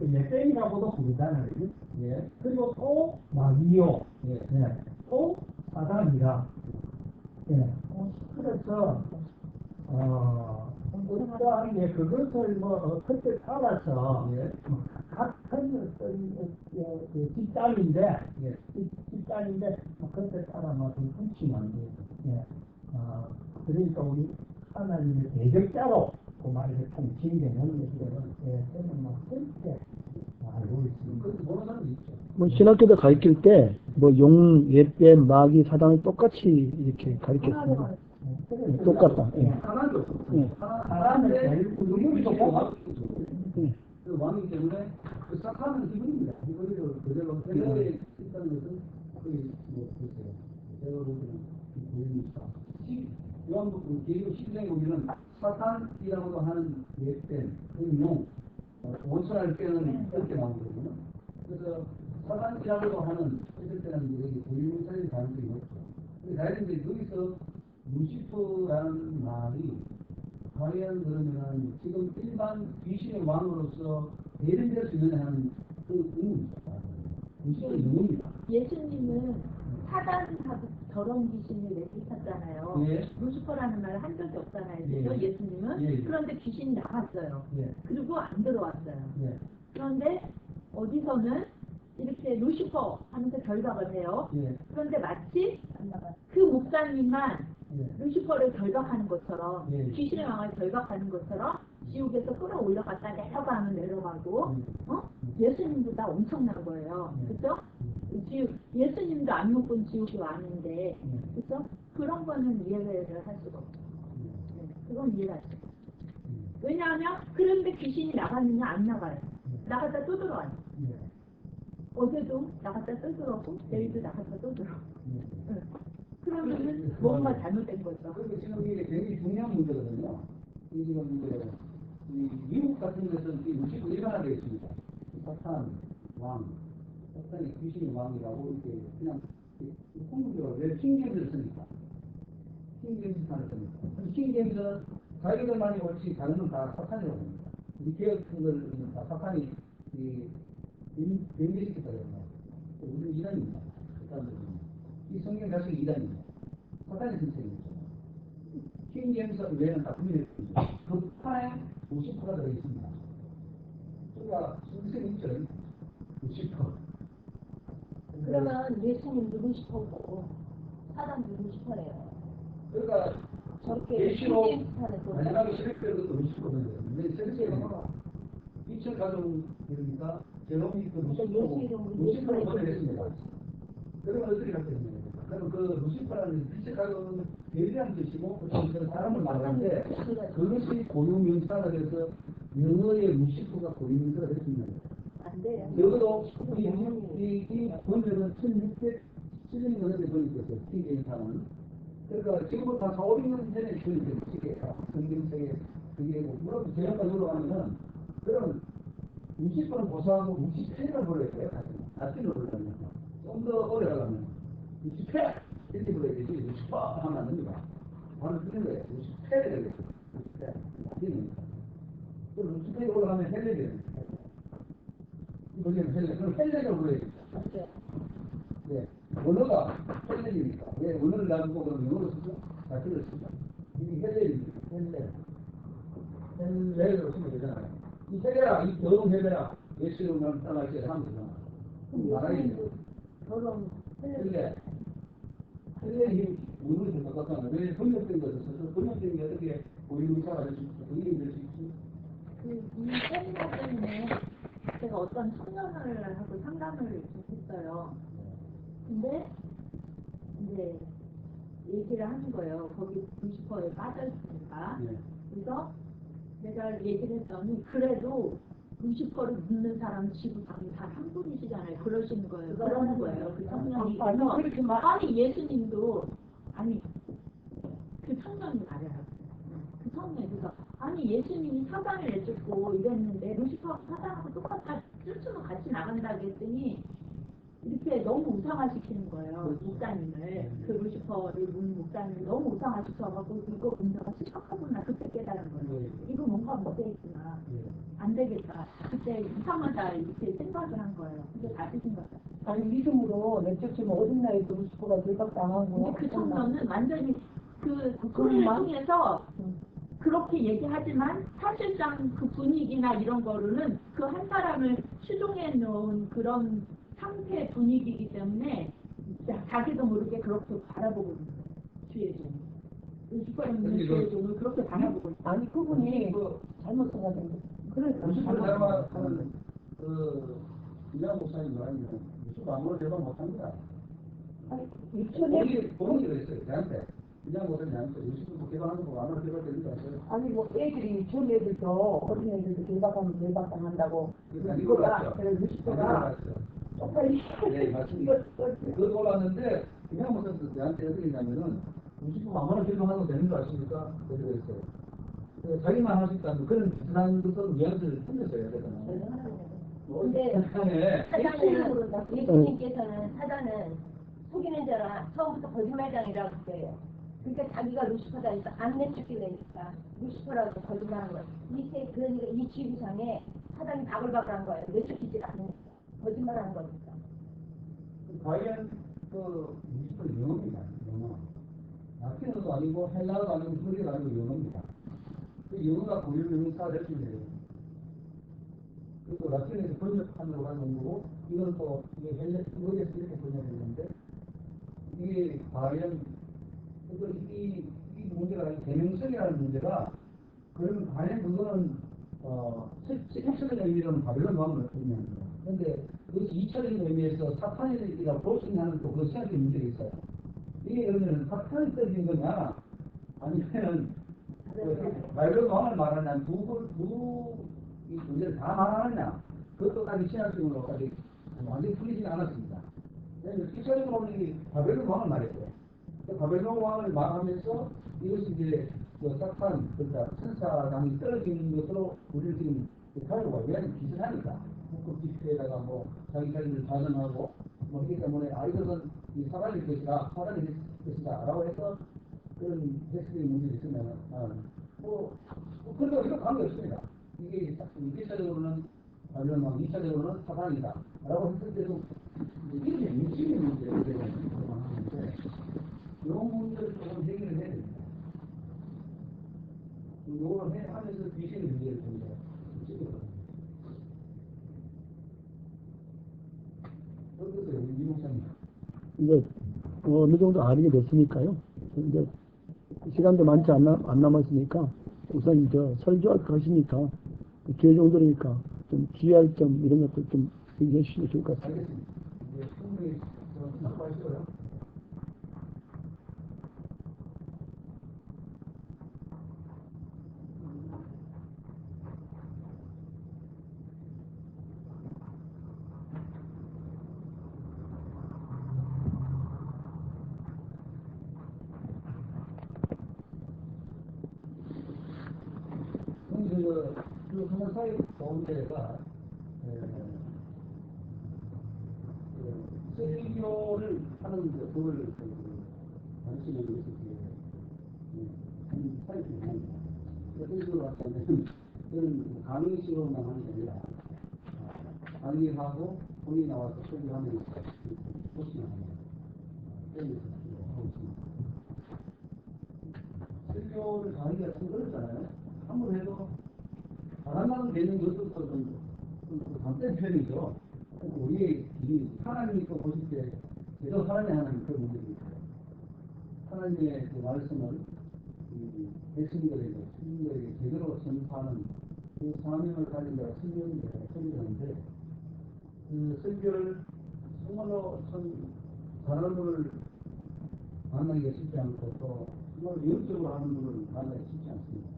예배이라고도 부르잖아요. 그리고 또 마귀요. 또 사단이라. 그래서 우리가 그것을 그때 따라서 같은 집단인데 그때 따라 좀 훔치면 안 돼요. 그러니까 우리 하나님의 대적자로 그 말을 통칭되는 저는 그렇게 알고 있습니다. 그렇게 보는 사람도 있죠. 신학교도 가르칠 때 용, 예배, 마귀, 사단을 똑같이 이렇게 가르쳤습니다. 똑같다. 하나도 예. 하나인데 누구도 그 왕이기 때문에 그 사탄은 기분입니다. 이거를 그대로 헬라어에 있다는 것은 거의 글쎄요. 제가 보기에는 보입니다. 요한복음 계시록 12장에 보면은 사탄이라고도 하는 옛된 그 용, 원천할 때는 그렇게 나오거든요. 그래서 사탄이라고도 하는 했을 때는 여기 고유명사일 가능성이 높죠. 근데 다행인데 여기서 루시퍼라는 말이 과연 그러면은 지금 일반 귀신의 왕으로서 대변될 수 있느냐 하는 그 의문입니다. 루시퍼의 영웅입니다. 예수님은 사단하고 저런 귀신을 내쫓았잖아요. 루시퍼라는 말을 한 적이 없잖아요. 그죠? 예수님은. 그런데 귀신이 나갔어요. 그리고 안 들어왔어요. 그런데 어디서는 이렇게 루시퍼 하면서 결박을 해요. 그런데 마치 그 목사님만 루시퍼를 결박하는 것처럼 귀신의 왕을 결박하는 것처럼 지옥에서 끌어올려갔다 내려가면 내려가고 예수님도 다 엄청난 거예요. 그렇죠? 예수님도 안 먹은 지옥이 왕인데 그렇죠? 그런 거는 이해를 할 수가 없어요. 그건 이해가 안 돼요. 왜냐하면 그런데 귀신이 나갔느냐 안 나가요. 나갔다 또 들어와요. 어제도 나갔다 또 들어오고 내일도 나갔다 또 들어오고. 그러면은 뭔가 잘못된 거죠. 그런데 지금 이게 굉장히 중요한 문제거든요. 이 지금 이제 미국 같은 데서는 이 루시퍼 일반화되어 있습니다. 사탄 왕, 사탄이 귀신의 왕이라고 이렇게 그냥 통문적으로 왜 킹제임스를 씁니까? 킹제임스 판을 씁니까? 킹제임스 자기들만이 옳지 다른 건 다 사탄이라고 합니다. 이 개혁 같은 걸 다 사탄이 변개시켰다 그러나요? 우리는 이단입니다. 이 성경 자체가 이단입니다. 사탄의 선생님이죠. 킹제임스 외에는 다 분명했습니다. 그 판에 50%가 들어있습니다. 그러니까 선생님 있죠. 50%. 그러면 예수님도 루시퍼고 사단도 루시퍼래요. 그러니까 저렇게 계시록 킹제임스판에서 마지막에 새벽별로 50%거든요. 근데 새벽별로 빛을 가져온 그러니까 제롬이 그 50%를 보내냈습니다. 그러면 어떻게 할 것이냐. 그럼 그 루시퍼라는 빛을 가져온 대리한 뜻이고 그 사람을 말하는데 그것이 고유명사가 돼서 영어의 루시퍼가 고유명사가 됐습니다. 안 돼요. 적어도 이 본전은 1607년이 전에 번역됐어요. 킹제임스는. 그러니까 지금부터 한 400년 전에 번역된 시기예요. 성경책에 그게 물론 제가 들어가면은 그럼 60번을 고사하고 60회를 불러야 돼요. 같은 걸 부르려면 좀 더 오래 가려면 60회 이렇게 불러야 되지 60번 하면 안 됩니다. 바로 틀린 거예요. 60회를 해야 돼요. 60회. 그럼 60회에 올라가면 헬레이 됩니다. 이거는 헬레. 그럼 헬레를 불러야 됩니다. 네. 원어가 헬레입니까? 왜 원어를 놔두고 그럼 영어로 쓰죠? 자체를 쓰죠. 이게 헬레입니다. 헬레로 쓰면 되잖아요. 이 헬레라, 이 더러운 헬레라, 예수님을 따라가야 하면 되잖아. 말하기 저런 헬레 힘이 우리를 좀 바꿨잖아. 왜 번역된 것을 써서 번역된 게 어떻게 고인 의사가 될 수 있고, 고인이 될 수 있고. 이 세미나 때문에 제가 어떤 청년을 하고 상담을 했어요. 근데 이제 얘기를 하는 거예요. 거기 루시퍼에 빠져있으니까. 그래서 내가 얘기를 했더니 그래도 루시퍼를 믿는 사람 지구 다 한 분이시잖아요. 그러시는 거예요. 그러는 거예요. 그 청년이. 아니 예수님도 아니 그 청년이 말해요. 그 청년이 그래서 아니 예수님이 사단을 내쫓고 이랬는데 루시퍼하고 사단하고 똑같아 쭈쭈로 같이 나간다고 했더니 이렇게 너무 우상화시키는 거예요. 목사님을. 그 루시퍼를 문 목사님을 너무 우상화시켜갖고 이거 문제가 심각하구나. 그때 깨달은 거예요. 이거 뭔가 못되겠구나. 안 되겠다. 그때 이상하다 이렇게 생각을 한 거예요. 근데 다시 생각해요. 아니 믿음으로 내쫓으면 어딘가에 그 루시퍼가 들박당하고. 근데 그 청년은 완전히 그 소리를 통해서 그렇게 얘기하지만 사실상 그 분위기나 이런 거로는 그 한 사람을 추종해 놓은 그런 상태 분위기이기 때문에 자기도 모르게 그렇게 바라보고 있는 거예요. 주의 종. 루시퍼는 주의 종을 그렇게 바라보고 있어요. 아니 그분이 잘못 생각한 거. 그러니까 루시퍼를 닮아가는 그 이양 목사님 말하면 루시퍼 아무런 대박 못합니다. 본인이 그랬어요. 저한테. 이양 목사님한테 루시퍼 개방하는 거 아무런 대박 되는 거 아세요? 아니 뭐 애들이 전 애들도 어린 애들도 개박하면 개박당한다고. 이거 맞죠? 루시퍼가 네, 맞습니다. 그거 올랐는데 그냥 무슨 저한테 어떻게 했냐면은 루시퍼가 아무나 결정하면 되는 거 아십니까? 그렇게 했어요. 자기만 할 수 있다는 그런 비슷한 것은 뉘앙스를 틀렸어요. 근데 예수님께서는 사단은 속이는 자라 처음부터 거짓말장이라고 그래요. 그러니까 자기가 루시퍼다니까 안 내쫓게 되니까 루시퍼라고 거짓말한 거예요. 그러니까 이 지구상에 사단이 바글바글한 거예요. 내쫓기질 않으니까 거짓말하는 거니까. 과연 그 루시퍼 영어입니다. 영어. 라틴어도 아니고 헬라어도 아니고 히브리어도 아니고 영어입니다. 그 영어가 고유 명사가 될 수 있는 그리고 라틴에서 번역하는 가는 거고 이건 또 이게 히브리어에서 이렇게 번역했는데 이게 과연 이 문제가 개명성이라는 문제가 그러면 과연 그거는 실질적인 의미로는 바벨론 왕을 의미하는 거예요. 그런데 그것이 2차적인 의미에서 사탄이라고 볼 수 있는 또 그런 생각의 문제가 있어요. 이게 그러면 사탄이 떨어진 거냐 아니면 바벨론 왕을 말하냐 이 문제를 다 말하느냐 그것도까지 신학적으로까지 완전히 풀리지는 않았습니다. 왜냐하면 실질적으로 보면 이 바벨론 왕을 말했어요. 바벨론 왕을 말하면서 이것이 이제 그 사탄, 그러니까 천사당이 떨어지는 것으로 우리를 지금 가려고 왜냐하면 비슷하니까 북극 지표에다가 뭐 자기를 자정하고 뭐 하기 때문에 이것은 이 사단일 것이다, 사단일 것이다 라고 해서 그런 해석의 문제가 있으면 그런데 이거 관계없습니다. 이게 1차적으로는 바벨론 왕, 2차적으로는 사단이다 라고 했을 때도 이게 인식의 문제가 되는 상황인데 이런 문제를 조금 해결을 해야 됩니다. 이걸 하면서 귀신의 문제를 좀 찍거든요. 어떠세요, 이 목사님? 이제 어느 정도 알게 됐으니까요. 이제 시간도 많지 안 남았으니까 우선 설교할 것이니까 교회 정도니까 좀 주의할 점 이런 것들 좀 얘기해 주시면 좋을 것 같습니다. 알겠습니다. 이제 충분히 생각하시고요. 그 한번 사회 가운데가 설교를 하는 그걸 관심을 있었기에 한 사회 중입니다. 어떤 식으로 하자면 그런 강의식으로만 하는 게 아니라 강의하고 본인이 나와서 설교하면서 포스팅을 합니다. 그런 것을 하고 있습니다. 설교를 강의가 참 어렵잖아요. 한번 해도 잘한다는 되는 것도 좀 단된 편이죠. 우리의 하나님이 또 보실 때 제대로 살아내야 하는 그런 문제가 있어요. 하나님의 그 말씀을 백성들에게 스님들에게 제대로 전파하는 그 사명을 가진 자가 선교인데 그 선교를 정말로 참 잘하는 분을 만나기가 쉽지 않고 또 정말 영적으로 하는 분을 만나기가 쉽지 않습니다.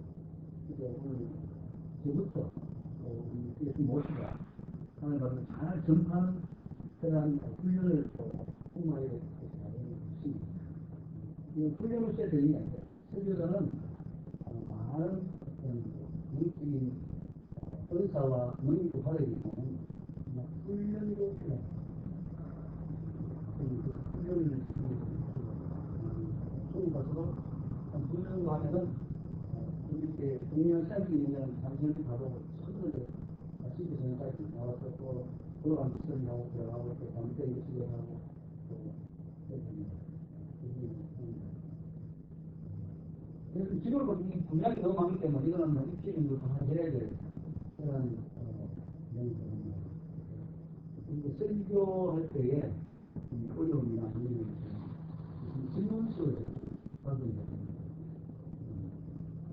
그래서 오늘 저부터 우리 교수 모시가 하는 것을 잘 전파하는 그런 훈련을 통하게 되었습니다. 이 훈련을 써야 되는 게 아니라 선교사는 많은 영적인 은사와 능력도 받아야 되지만 훈련도 필요합니다. 훈련을 소위 가서도 훈련을 하면은 이렇게 중요한 생각이 있는 장소를 가도 손들을 진짜 전까지 나와서 또 돌아가는 짓을 하고 들어가고 또 담대하게 진행하고 또 그래서 지금은 분량이 너무 많기 때문에 이거는 입히는 것도 하나 해야 될 그런 내용입니다. 그리고 설교할 때에 어려움이나 아니면 질문수를 받은 것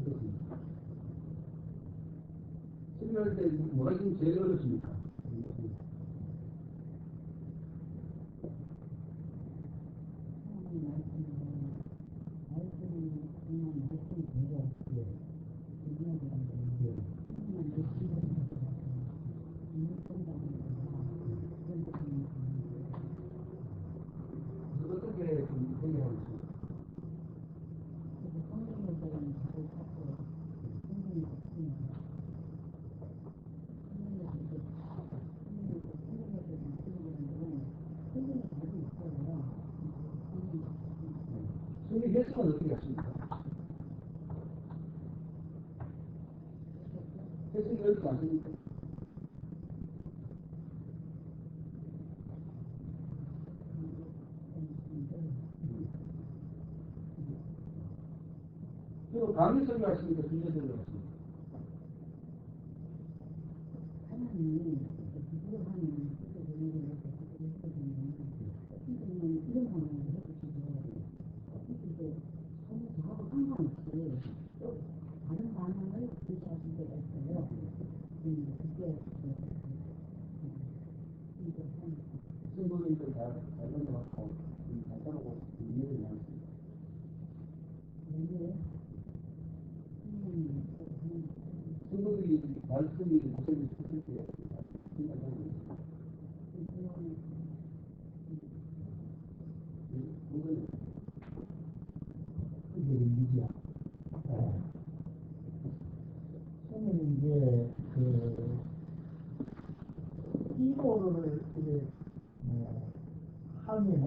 그렇습니다. 설교할 때 뭐가 지금 제일 어렵습니까? 어떻게 좀 해결하고 있습니까? 선생님 해석은 어떻게 하십니까? 해석이 어렵지 않습니까? 그리고 강의 설교하십니까? 중재 설교하십니까? 다른 반응을 제시하신 때가 있어요. 그게 친구들도 잘 만나고 간단하고 이해를 나눴습니다. 친구들이 말씀이 고생이 있을 때 생각하고 저는 이제 이거를 이제 하면은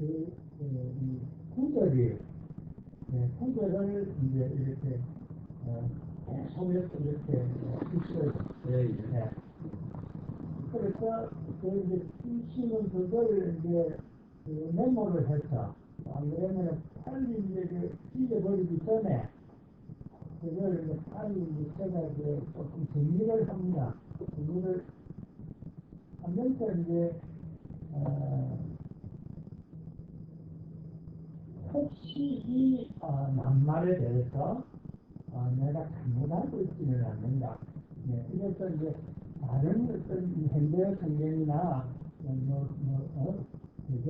이 구절이 구절을 이제 이렇게 계속 이렇게 있어요. 그래서 그 이제 쓰시는 그걸 이제 메모를 해서 안 그러면 빨리 이제 잊어버리기 전에 그걸 이제 빨리 이제 제가 이제 조금 정리를 합니다. 정리를 하면서 이제 혹시 이 낱말에 대해서 내가 잘못 알고 있지는 않는다. 그래서 이제 다른 어떤 현대 성경이나 대전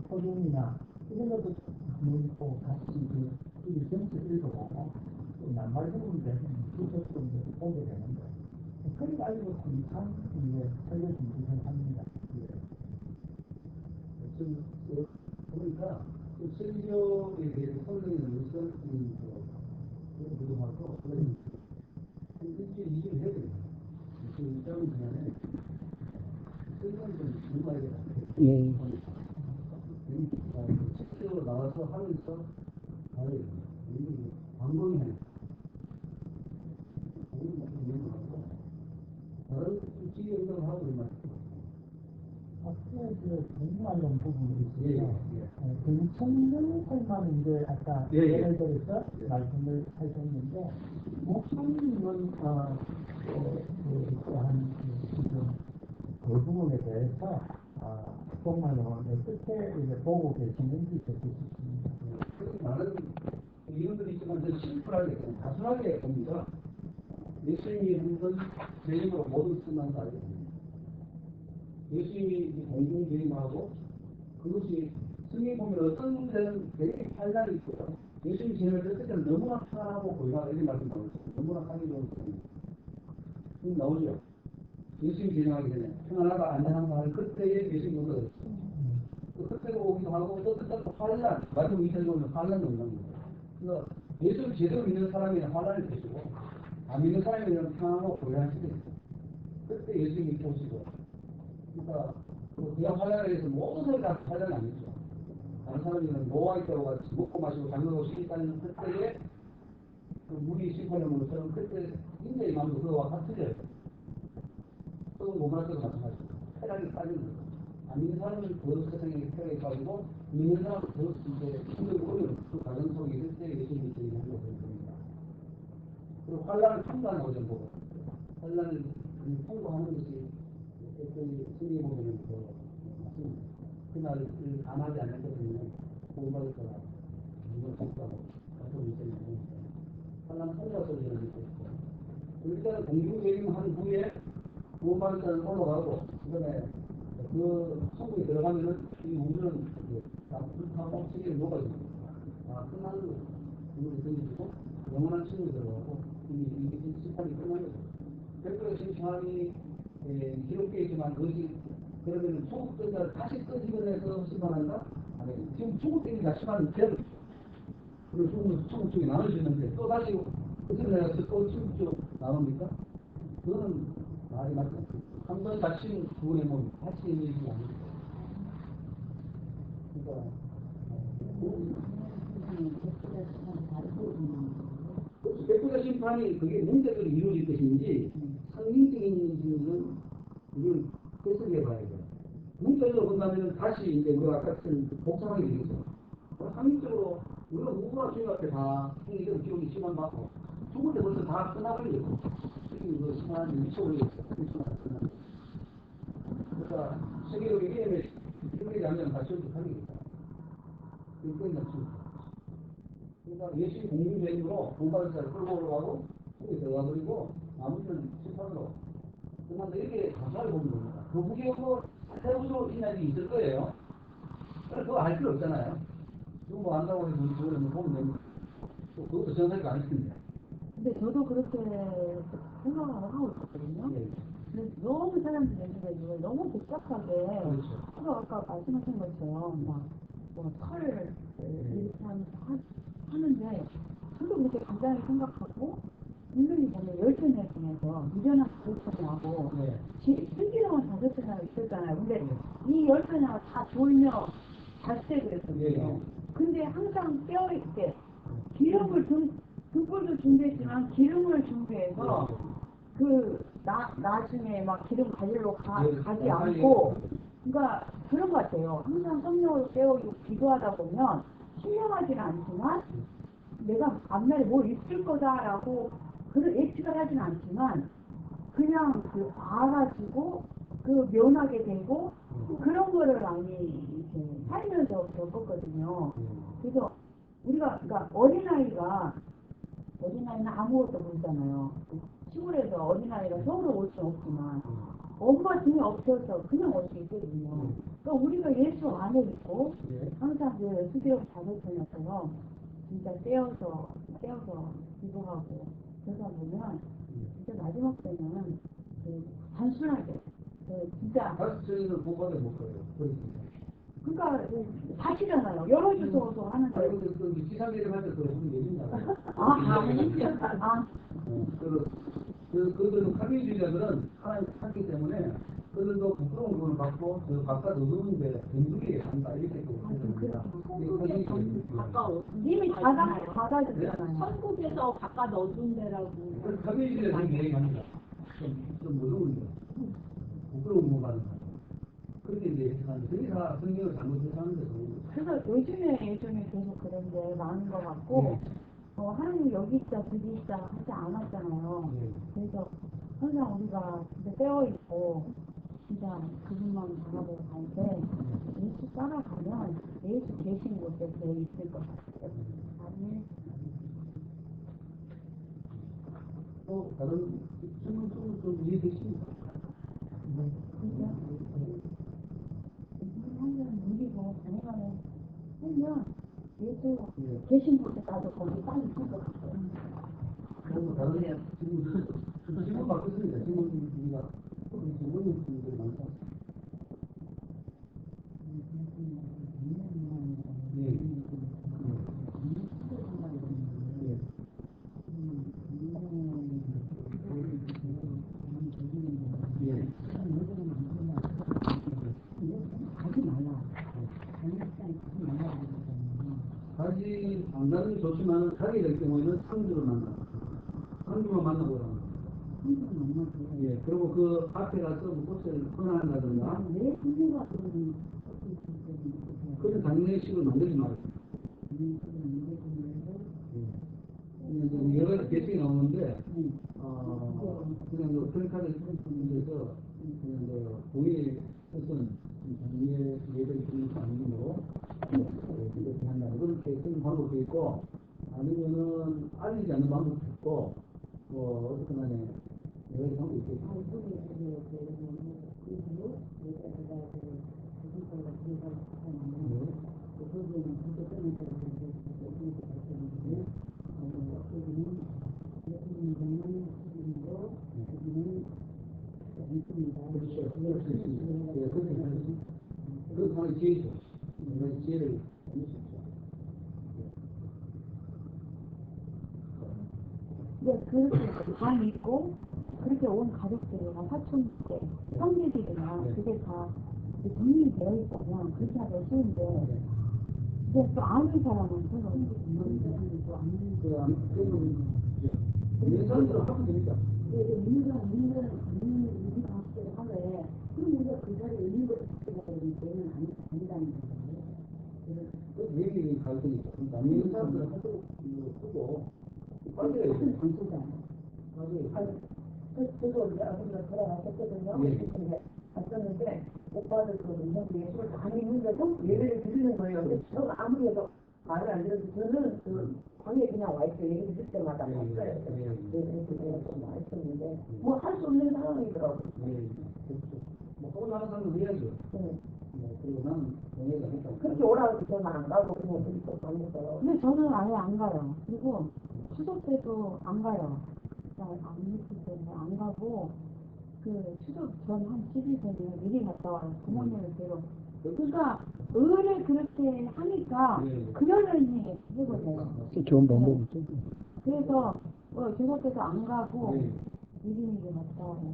토종이나 이런 것도 한번 또 같이 전체 읽어보고 또 낱말 부분에 주석도 보게 되는데 그걸 가지고 항상 이제 설교 준비를 합니다. 그러니까 그 설교에 대해서 설명을 무슨 그동안도 일주일, 2주일 해야 돼요. 그 일정 기간에 설명을 좀 준비해야 돼요. 책으로 나와서 하면서 가야 돼요. 방송이 해요. 다른 지휘 운동을 하고 있는 정말로 부분이 있어요. 정청년설만 이제 아까 예를 들어서 말씀을 하셨는데 목사님은 지금 그 부분에 대해서 정말로 어떻게 이제 보고 계시는지 듣고 싶습니다. 많은 심플하게, 단순하게 봅니다. 예수님이 한번 죄인으로 모든 끝난 거 알겠습니다. 예수님이 공중죄인하고 그것이 성경에 보면 어떤 데는 되게 판단이 있고요. 예수님이 진행할 때 그때는 너무나 편안하고 고요하다 이런 말씀 나오죠. 너무나 하기 좋은 말씀 나오죠. 예수님이 진행하기 전에 편안하다 안전한가 하는 그때에 예수님이 오거든요. 또 그때로 오기도 하고 또 그때 또 환란, 말씀 2절에 보면 환란이 온다는 거예요. 그래서 예수를 제대로 믿는 사람에는 환란이 되시고 안 믿는 사람에는 편안하고 고요한 시간이 있어요. 그때 예수님이 오시고 그러니까 그냥 환란에 대해서 모든 사람이 다 환란이 아니죠. 다른 사람들은 노아의 때와 같이 먹고 마시고 잠들고 쉬겠다는 그때에 그 물이 심판을 보는 것처럼 그때 인자의 마음도 그거와 같으져요. 또 몸을 때도 마찬가지고 쾌락이 빠지는 거죠. 안 믿는 사람은 더 세상에 쾌락이 빠지고 믿는 사람은 더 이제 힘들고 어려운 그 과정 속에 있을 때 예수님이 진행하는 것을 봅니다. 그리고 환란을 통과하는 거죠. 보고 환란을 통과하는 것이 어떤 승리에 보면은 더 맞습니다. 그날 감하지 않을 때는 보호받을 거라 이걸 통과하고 같은 인생이 되니까 환란 통과해서 이런 게 있고 일단 공중죄인한 후에 보호받을 때는 올라가고 그다음에 그 천국에 들어가면은 이 우주는 불타고 세계를 녹아집니다. 끝나는 거죠. 우주를 던지고 영원한 천국에 들어가고 이게 심판이 끝나는 거죠. 별도의 심판이 기록되어 있지만 그것이 그러면 초국 던자 다시 던지면서 심판한다? 아니 지금 초국 던자 심판은 되어요. 그리고 초국 쪽에 나눠지는데 또 다시 그때 내가 또 초국 쪽 나눕니까? 그거는 말이 맞지 않습니다. 한번 다시 구원해 보면 다시 얘기하지 않습니다. 그러니까 백부자 심판이 그게 문제대로 이루어질 것인지 상징적인 것은 이걸 해석해 봐야 돼요. 문자적으로 본다면 다시 이제 우리가 아까 쓴 복잡하게 되겠죠. 상징적으로 우리가 누구나 주님 앞에 다 성리적으로 기록이 심판받고 죽을 때 벌써 다 끝나버리겠죠. 지금 그 심판이 미쳐버리겠죠. 그러니까 세계적인 이름에 생각이 안 되면 다시 하겠다. 그건 맞습니다. 그러니까 예수님 공중죄인으로 본받은 자를 끌고 올라가고 속에 들어가버리고 나머지는 심판으로 끝난다 이렇게 단순하게 보는 겁니다. 그 후에 뭐 세부적으로 인연이 있을 거예요. 그래서 그거 알 필요 없잖아요. 그거 뭐 안다고 해서 그거는 보면 됩니다. 또 그것도 전사가 아닐 텐데. 근데 저도 그렇게 생각을 하고 있었거든요. 예. 근데 너무 사람들 얘기가 이걸 너무 복잡하게, 그렇죠. 아까 말씀하신 것처럼 털을 이렇게 하면서 하는데, 저도 그렇게 간단히 생각하고, 분명히 보면 10편에 중에서 미련한 5편하고, 슬기로운 5편하고 있었잖아요. 근데 이 10편하고 다 졸며 잘 때 그랬거든요. 근데 항상 깨어있게, 기름을 등불도 준비했지만 기름을 준비해서 나중에 막 기름 가지러 가지 않고, 그러니까 그런 것 같아요. 항상 성령으로 깨어있고 기도하다 보면 신령하지는 않지만 내가 앞날에 뭘 있을 거다라고 그런 예측을 하진 않지만 그냥 알아지고 면하게 되고 그런 거를 많이 이렇게 살면서 겪었거든요. 그래서 우리가 그러니까 어린아이는 아무것도 모르잖아요. 시골에서 어린아이가 서울에 올 수는 없지만 엄마 등에 없어서 그냥 올 수 있거든요. 그러니까 우리가 예수 안에 있고 항상 그 수비역 자격증처럼 진짜 떼어서 기도하고 그러다 보면 진짜 마지막 때는 단순하게 진짜 저희는 본받을 못 거예요. 그러니까 다시잖아요. 열어주셔서 하는데. 아니 근데 그 기상계를 할 때 그거 무슨 얘기인가요? 그들은 카미주의자들은 하나님 찾기 때문에 그들도 부끄러운 돈을 받고 저 바깥 어두운데 덤비게 한다 이렇게 생각합니다. 가까워. 이미 닫아졌잖아요. 천국에서 바깥 어두운 데라고. 카미주의자들이 얘기합니다. 좀 어려운데 부끄러운 돈 받는 거. 그렇게 이제 해석하는데 그게 다 성경을 잘못 해석하는 데서 그래서 요즘에 계속 그런 게 많은 것 같고 하나님 여기 있다 저기 있다 하지 않았잖아요. 그래서 항상 우리가 진짜 깨어있고 진짜 그분만 바라보고 갈 때 예수 따라가면 예수 계신 곳에 제일 있을 것 같아요. 아멘. 또 다른 질문 좀 이해되십니까? 우리가 정말 하면 예수 계신 곳에 가서 거기 빨리 쓰고 그리고 다른 질문 받겠습니다. 질문 우리가 질문이 분들이 많다. 가지 안 가는 게 좋지만 가게 될 경우에는 상주를 만나. 상주만 만나고 그러는 거예요. 예, 그리고 그 앞에 가서 꽃을 권한다든가 그런 장례식을 만들지 말아요. 여러 가지 계획이 나오는데 그냥 프랭카드 선생님께서 그냥 공예 했던 장례 예배를 드리는 방식으로 이렇게 한다. 그렇게 쓰는 방법도 있고 아니면은 알리지 않는 방법도 있고 어쨌든 간에 여러 가지 방법이 있겠죠. 그렇게 하는 기회죠. 기회를 얻을 수 있죠. 그렇게 다 믿고 그렇게 온 가족들이나 사촌들, 형제들이나 그게 다 정리되어 있다면 그렇게 하기 쉬운데 근데 또 아는 사람은 서로 또 아는 있는 사람들은 하면 됩니다. 우리가 하루에 그럼 우리가 그 자리에 있는 것을 되는 아니라는 거예요. 얘기 갈 테니까 남는 사람들은 하도록 하고 빨리 장소잖아요. 저도 우리 아버지가 돌아가셨거든요. 근데 갔었는데 오빠들 그 예술을 많이 있는데도 예배를 드리는 거예요. 근데 저는 아무리 해도 말을 안 들어도 저는 그 방에 그냥 와 있어요. 얘기 들을 때마다 왔어요. 예배를 드리는 좀 와 있었는데 뭐 할 수 없는 상황이더라고요. 뭐 하고 나는 사람은 해야죠. 그리고 나는 동의가 했다. 그렇게 오라고 저는 안 가고 그냥 드리고 다녔어요. 근데 저는 아예 안 가요. 그리고 추석 때도 안 가요. 안 믿기 때문에 안 가고 그 추석 전 한 10일 전에 미리 갔다 와요. 부모님을 뵈러. 그러니까 의를 그렇게 하니까 그러려니 해보세요. 좋은 방법이죠. 그래서 추석 때도 안 가고 미리 갔다 와요.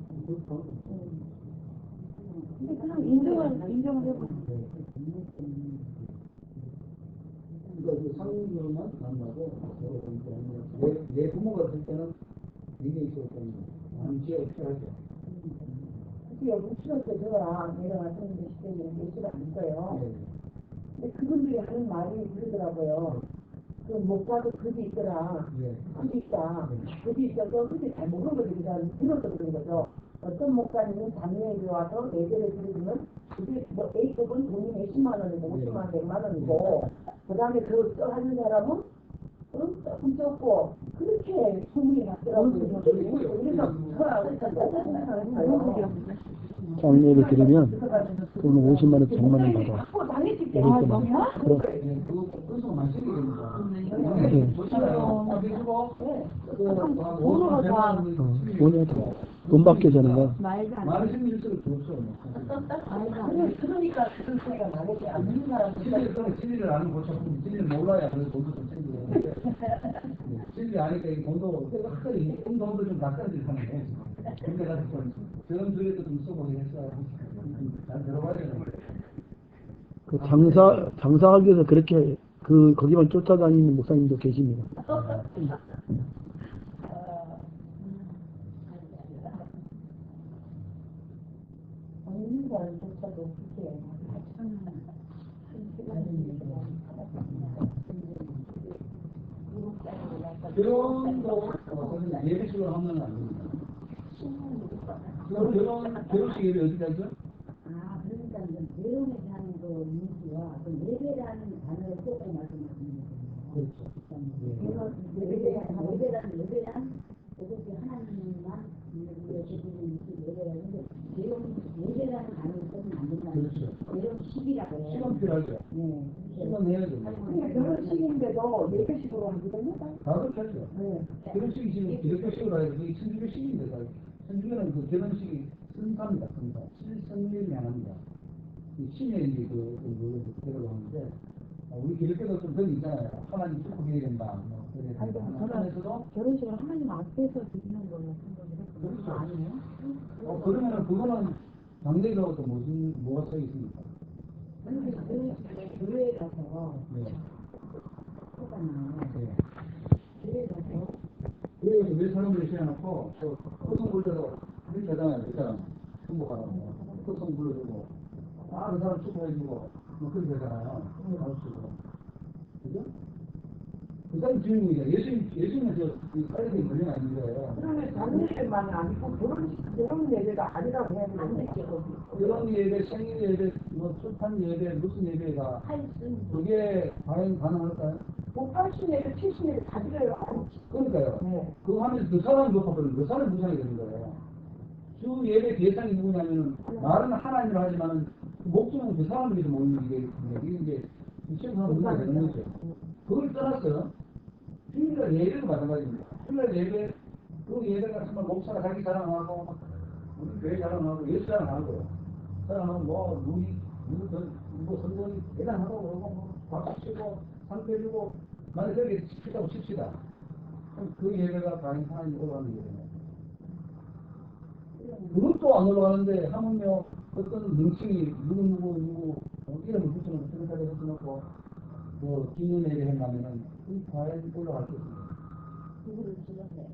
근데 그냥 인정을 해보세요. 그러니까 그 상주만 만나고 내 부모가 있을 때는 굉장히 있었던 남지가 필요하죠. 그게 여기 추석 때 제가 내려왔었는데 시대에 예수를 안 써요. 근데 그분들이 하는 말이 그러더라고요. 그 목사도 그게 있더라. 그게 있다. 그게 있어서 그게 잘 모르는 거지. 그냥 들어서 그런 거죠. 어떤 목사님은 장례에 와서 예배를 드리면 그게 뭐 A급은 돈이 몇십만 원이고 50만 원, 100만 원이고 그 다음에 그 하는 사람은 조금 적고 그렇게 소문이 났더라고요. 그래서 장례를 드리면 돈 50만 원, 100만 원 받아. 그래서 만식이 됩니다. 돈 받게 되는 거. 많은 생일수록 좋죠. 그러니까 그런 소리가 나겠지. 않는 사람 진리를 아는 거죠. 진리를 몰라야 그래서 돈도 좀 챙기는데 진리 아니까 이 돈도 확실히 돈도 좀 낯설지 하는데 근데 가서 좀 저런 주에도 좀 써보게 했어요. 잘 들어봐야 되는데 그 장사하기 위해서 그렇게 거기만 쫓아다니는 목사님도 계십니다. 없는 사람조차도 그렇게 그런 거 예배식으로 하면 안 됩니다. 그럼 결혼식 예배 어디 가죠? 그러니까 내용에 대한 그 문제와 예배라는 단어를 꼭 말씀하시는 거예요. 그렇죠. 예배란 그것이 하나님 드리는 그 예배라는데 예배라는 단어를 쓰면 안 된다는 그렇죠. 결혼식이라고 해요. 시간 필요하죠. 네. 시간 내야죠. 결혼식인데도 예배식으로 하거든요. 다 그렇게 하죠. 네. 결혼식이 지금 기독교식으로 해서 그게 천주교식인데, 천주교는 그 결혼식이 성사입니다, 성사. 칠성일이 안 합니다. 신의 이제 그대로 하는데, 우리 기독교도 좀 그런 게 있잖아요. 하나님 축복해야 된다. 뭐, 그래야 된다. 하나님에서도 결혼식을 하나님 앞에서 드리는 걸로 생각을 그렇죠. 그거 아니에요? 그러면은 그거는 장례가 또 뭐가 써 있습니까? 교회에 가서 네. 하잖아요. 네. 교회에 가서 왜 사람들이 세워놓고 또 토성 불러도 그렇게 하잖아요. 그 사람 행복하라고 토성 불러주고 그 사람 축하해주고 뭐 그렇게 하잖아요. 가르치고 그죠? 그 사람 주인공이죠. 예수님은 저 빨리 걸리면 안 돼요. 그러면 장례식만 아니고 결혼 예배가 아니라고 해야 되는 거죠. 결혼 예배, 생일 예배, 뭐 출판 예배, 무슨 예배가 그게 과연 가능할까요? 뭐 80예배, 70예배 다 드려요. 그러니까요. 네. 그거 하면서 그 사람이 높아버리면 그 사람이 무상이 되는 거예요. 주 예배 대상이 누구냐면 말은 하나님을 하지만 그 목적은 그 사람들이 모이는 이게 이제 시험하는 문제가 되는 거죠. 그걸 떠나서 주일날 예배도 마찬가지입니다. 주일날 예배 그 예배가 정말 목사가 자기 자랑하고 우리 교회 자랑하고 예수 자랑하고 자랑하고 뭐 누구 선거이 대단하다고 그러고 뭐 박수 치고 상 빼주고 만약 그렇게 치다고 칩시다. 그럼 그 예배가 과연 하나님 올라가는 예배냐. 그것도 안 올라가는데 하물며 어떤 명칭이 누구 이름을 붙여놓고 생각하게 붙여놓고 뭐 기념 예배 한다면은 그 과연 올라갈 수 있습니다. 누구를 불렀어요?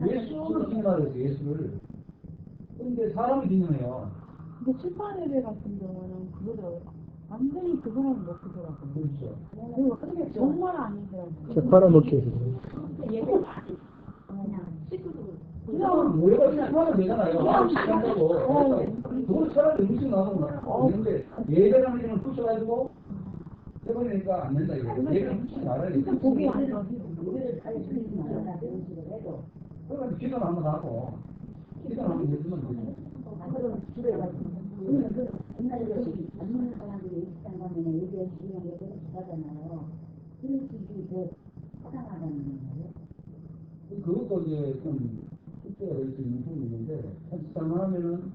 예수를 기념하려고 예수를. 근데 사람이 기념해요. 근데 출판 예배 같은 경우는 그거를 완전히 그 사람을 못 쓰더라고요. 그렇죠. 그게 정말 아니더라고요. 저 팔아먹게 해서. 예배 많이 그냥 식구도 그냥 뭐가 시간은 되잖아요. 시간되고 그걸 차라리 음식 나가면 되는데 예배라는 이름을 붙여가지고 해버리니까 안 된다 이거. 예배를 붙이지 말아야 돼. 고기 안에서 예배를 잘 드리지 말아라 이런 식으로 해도 그러면 기도 한번 하고 기도 한번 해주면 되죠. 그럼 집에 가서 우리는 그 옛날에 안 믿는 사람들이 예식장 가면 예배 시간 예배를 하잖아요. 그런 식이 더 이상하다는 거예요. 그것도 이제 좀 숙제가 될 수 있는 부분이 있는데 시장하면은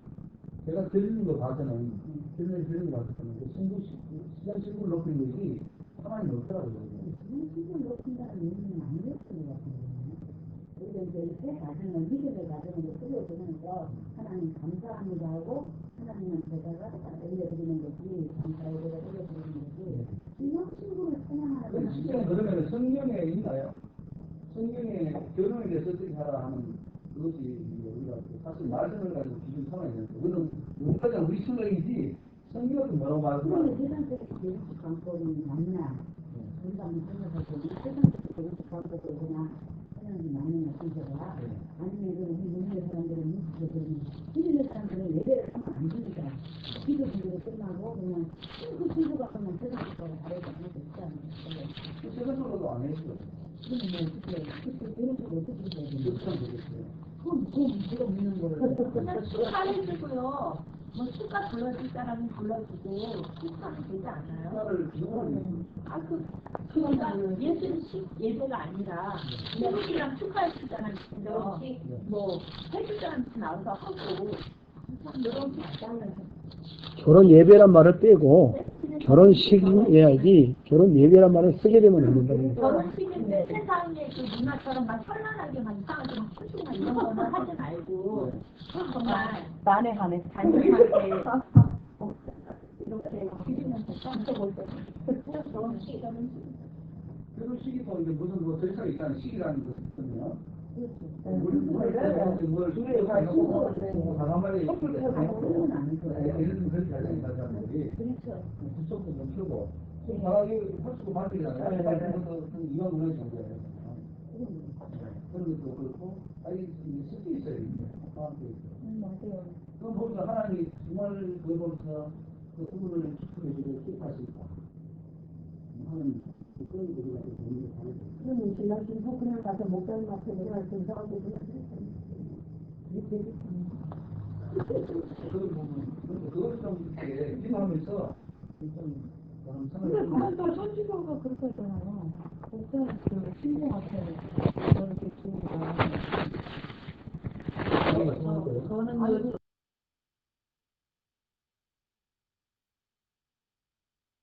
제가 드리는 거 봐서는 드리는 거 봐서는 시장 신분을 높이는 것이 하나님 없더라고요. 신분 높인다는 의미는 안 됐던 것 같아요. 우리가 이제 새 가정을 믿음의 가정으로 끌어들면서 하나님 감사합니다 하고 하나님한테다가 올려드리는 거지 감사에다가 올려드리는 거지 신앙 친구를 찬양하는 실제로 그러면 성경에 있나요? 성경에 결혼에 대해서 어떻게 하라 하는 그것이 우리가 사실 말씀을 가지고 기준 삼아야 되는데 그거는 여기까지 우리 생각이지 성경은 뭐라고 그러면 말하는 세상적인 결혼식 광고는 맞나 우리가 한번 생각해보면 세상적인 결혼식 광고도 그냥 하나님 맞는 순서가 아니면 그 우리 문화의 사람들은 문화적으로는 믿는 사람들은 예배를 하면 안 되니까 기도 준비로 끝나고 그냥 그 순서가 그냥 세상적 거를 다르게 하는 게 있지 않나요? 세상적으로도 안 했어요. 그러면 뭐 어떻게 그때 결혼식을 어떻게 해야 되는 그렇게 하면 되겠어요. 그건 누가 묻는 거를 그냥 축하해주고요. 뭐 축가 불러줄 사람은 불러주고 축하는 되지 않아요? 하나를 기도하는 그러니까 예수식 예배가 아니라 누구랑 축하해줄 사람 있으면 뭐 해줄 사람 나와서 하고 이렇게 하잖아요. 결혼 예배란 말을 빼고 결혼식이어야지 결혼 예배란 말을 쓰게 되면 안 된다는 거예요. 결혼식인데 세상의 그 문화처럼 막 현란하게만 이상하게 막 춤추고 이런 거만 하지 말고 정말 난해하네. 단순하게 이렇게 드리면서 깜짝올 때 결혼식이라는 결혼식이 또 이제 무슨 뭐 절차가 있다는 식이라는 것이 있거든요. 뭘 주례가 있고 가만히 예를 들면 그렇게 하자는 사람들이 그쪽도 좀 펴고 강하게 할수고 바뀌잖아요. 이건 문화의 정도예요. 그런 것도 그렇고 아니 쓸게 있어요. 맞아요. 그럼 보니까 하나님이 정말 그걸 보면서 그 부분을 축복해주고 기뻐할 수 있다. 하나님 그런 것들이 가지고 도움을 받는 거예요. 그러면 신랑 신부 그냥 가서 목사님 앞에 내가 등사하고 그걸 좀 이렇게 임하면서 좀 근데 그것도 천주교가 그렇게 하잖아요. 그때 그 신부한테 저렇게 주고 저는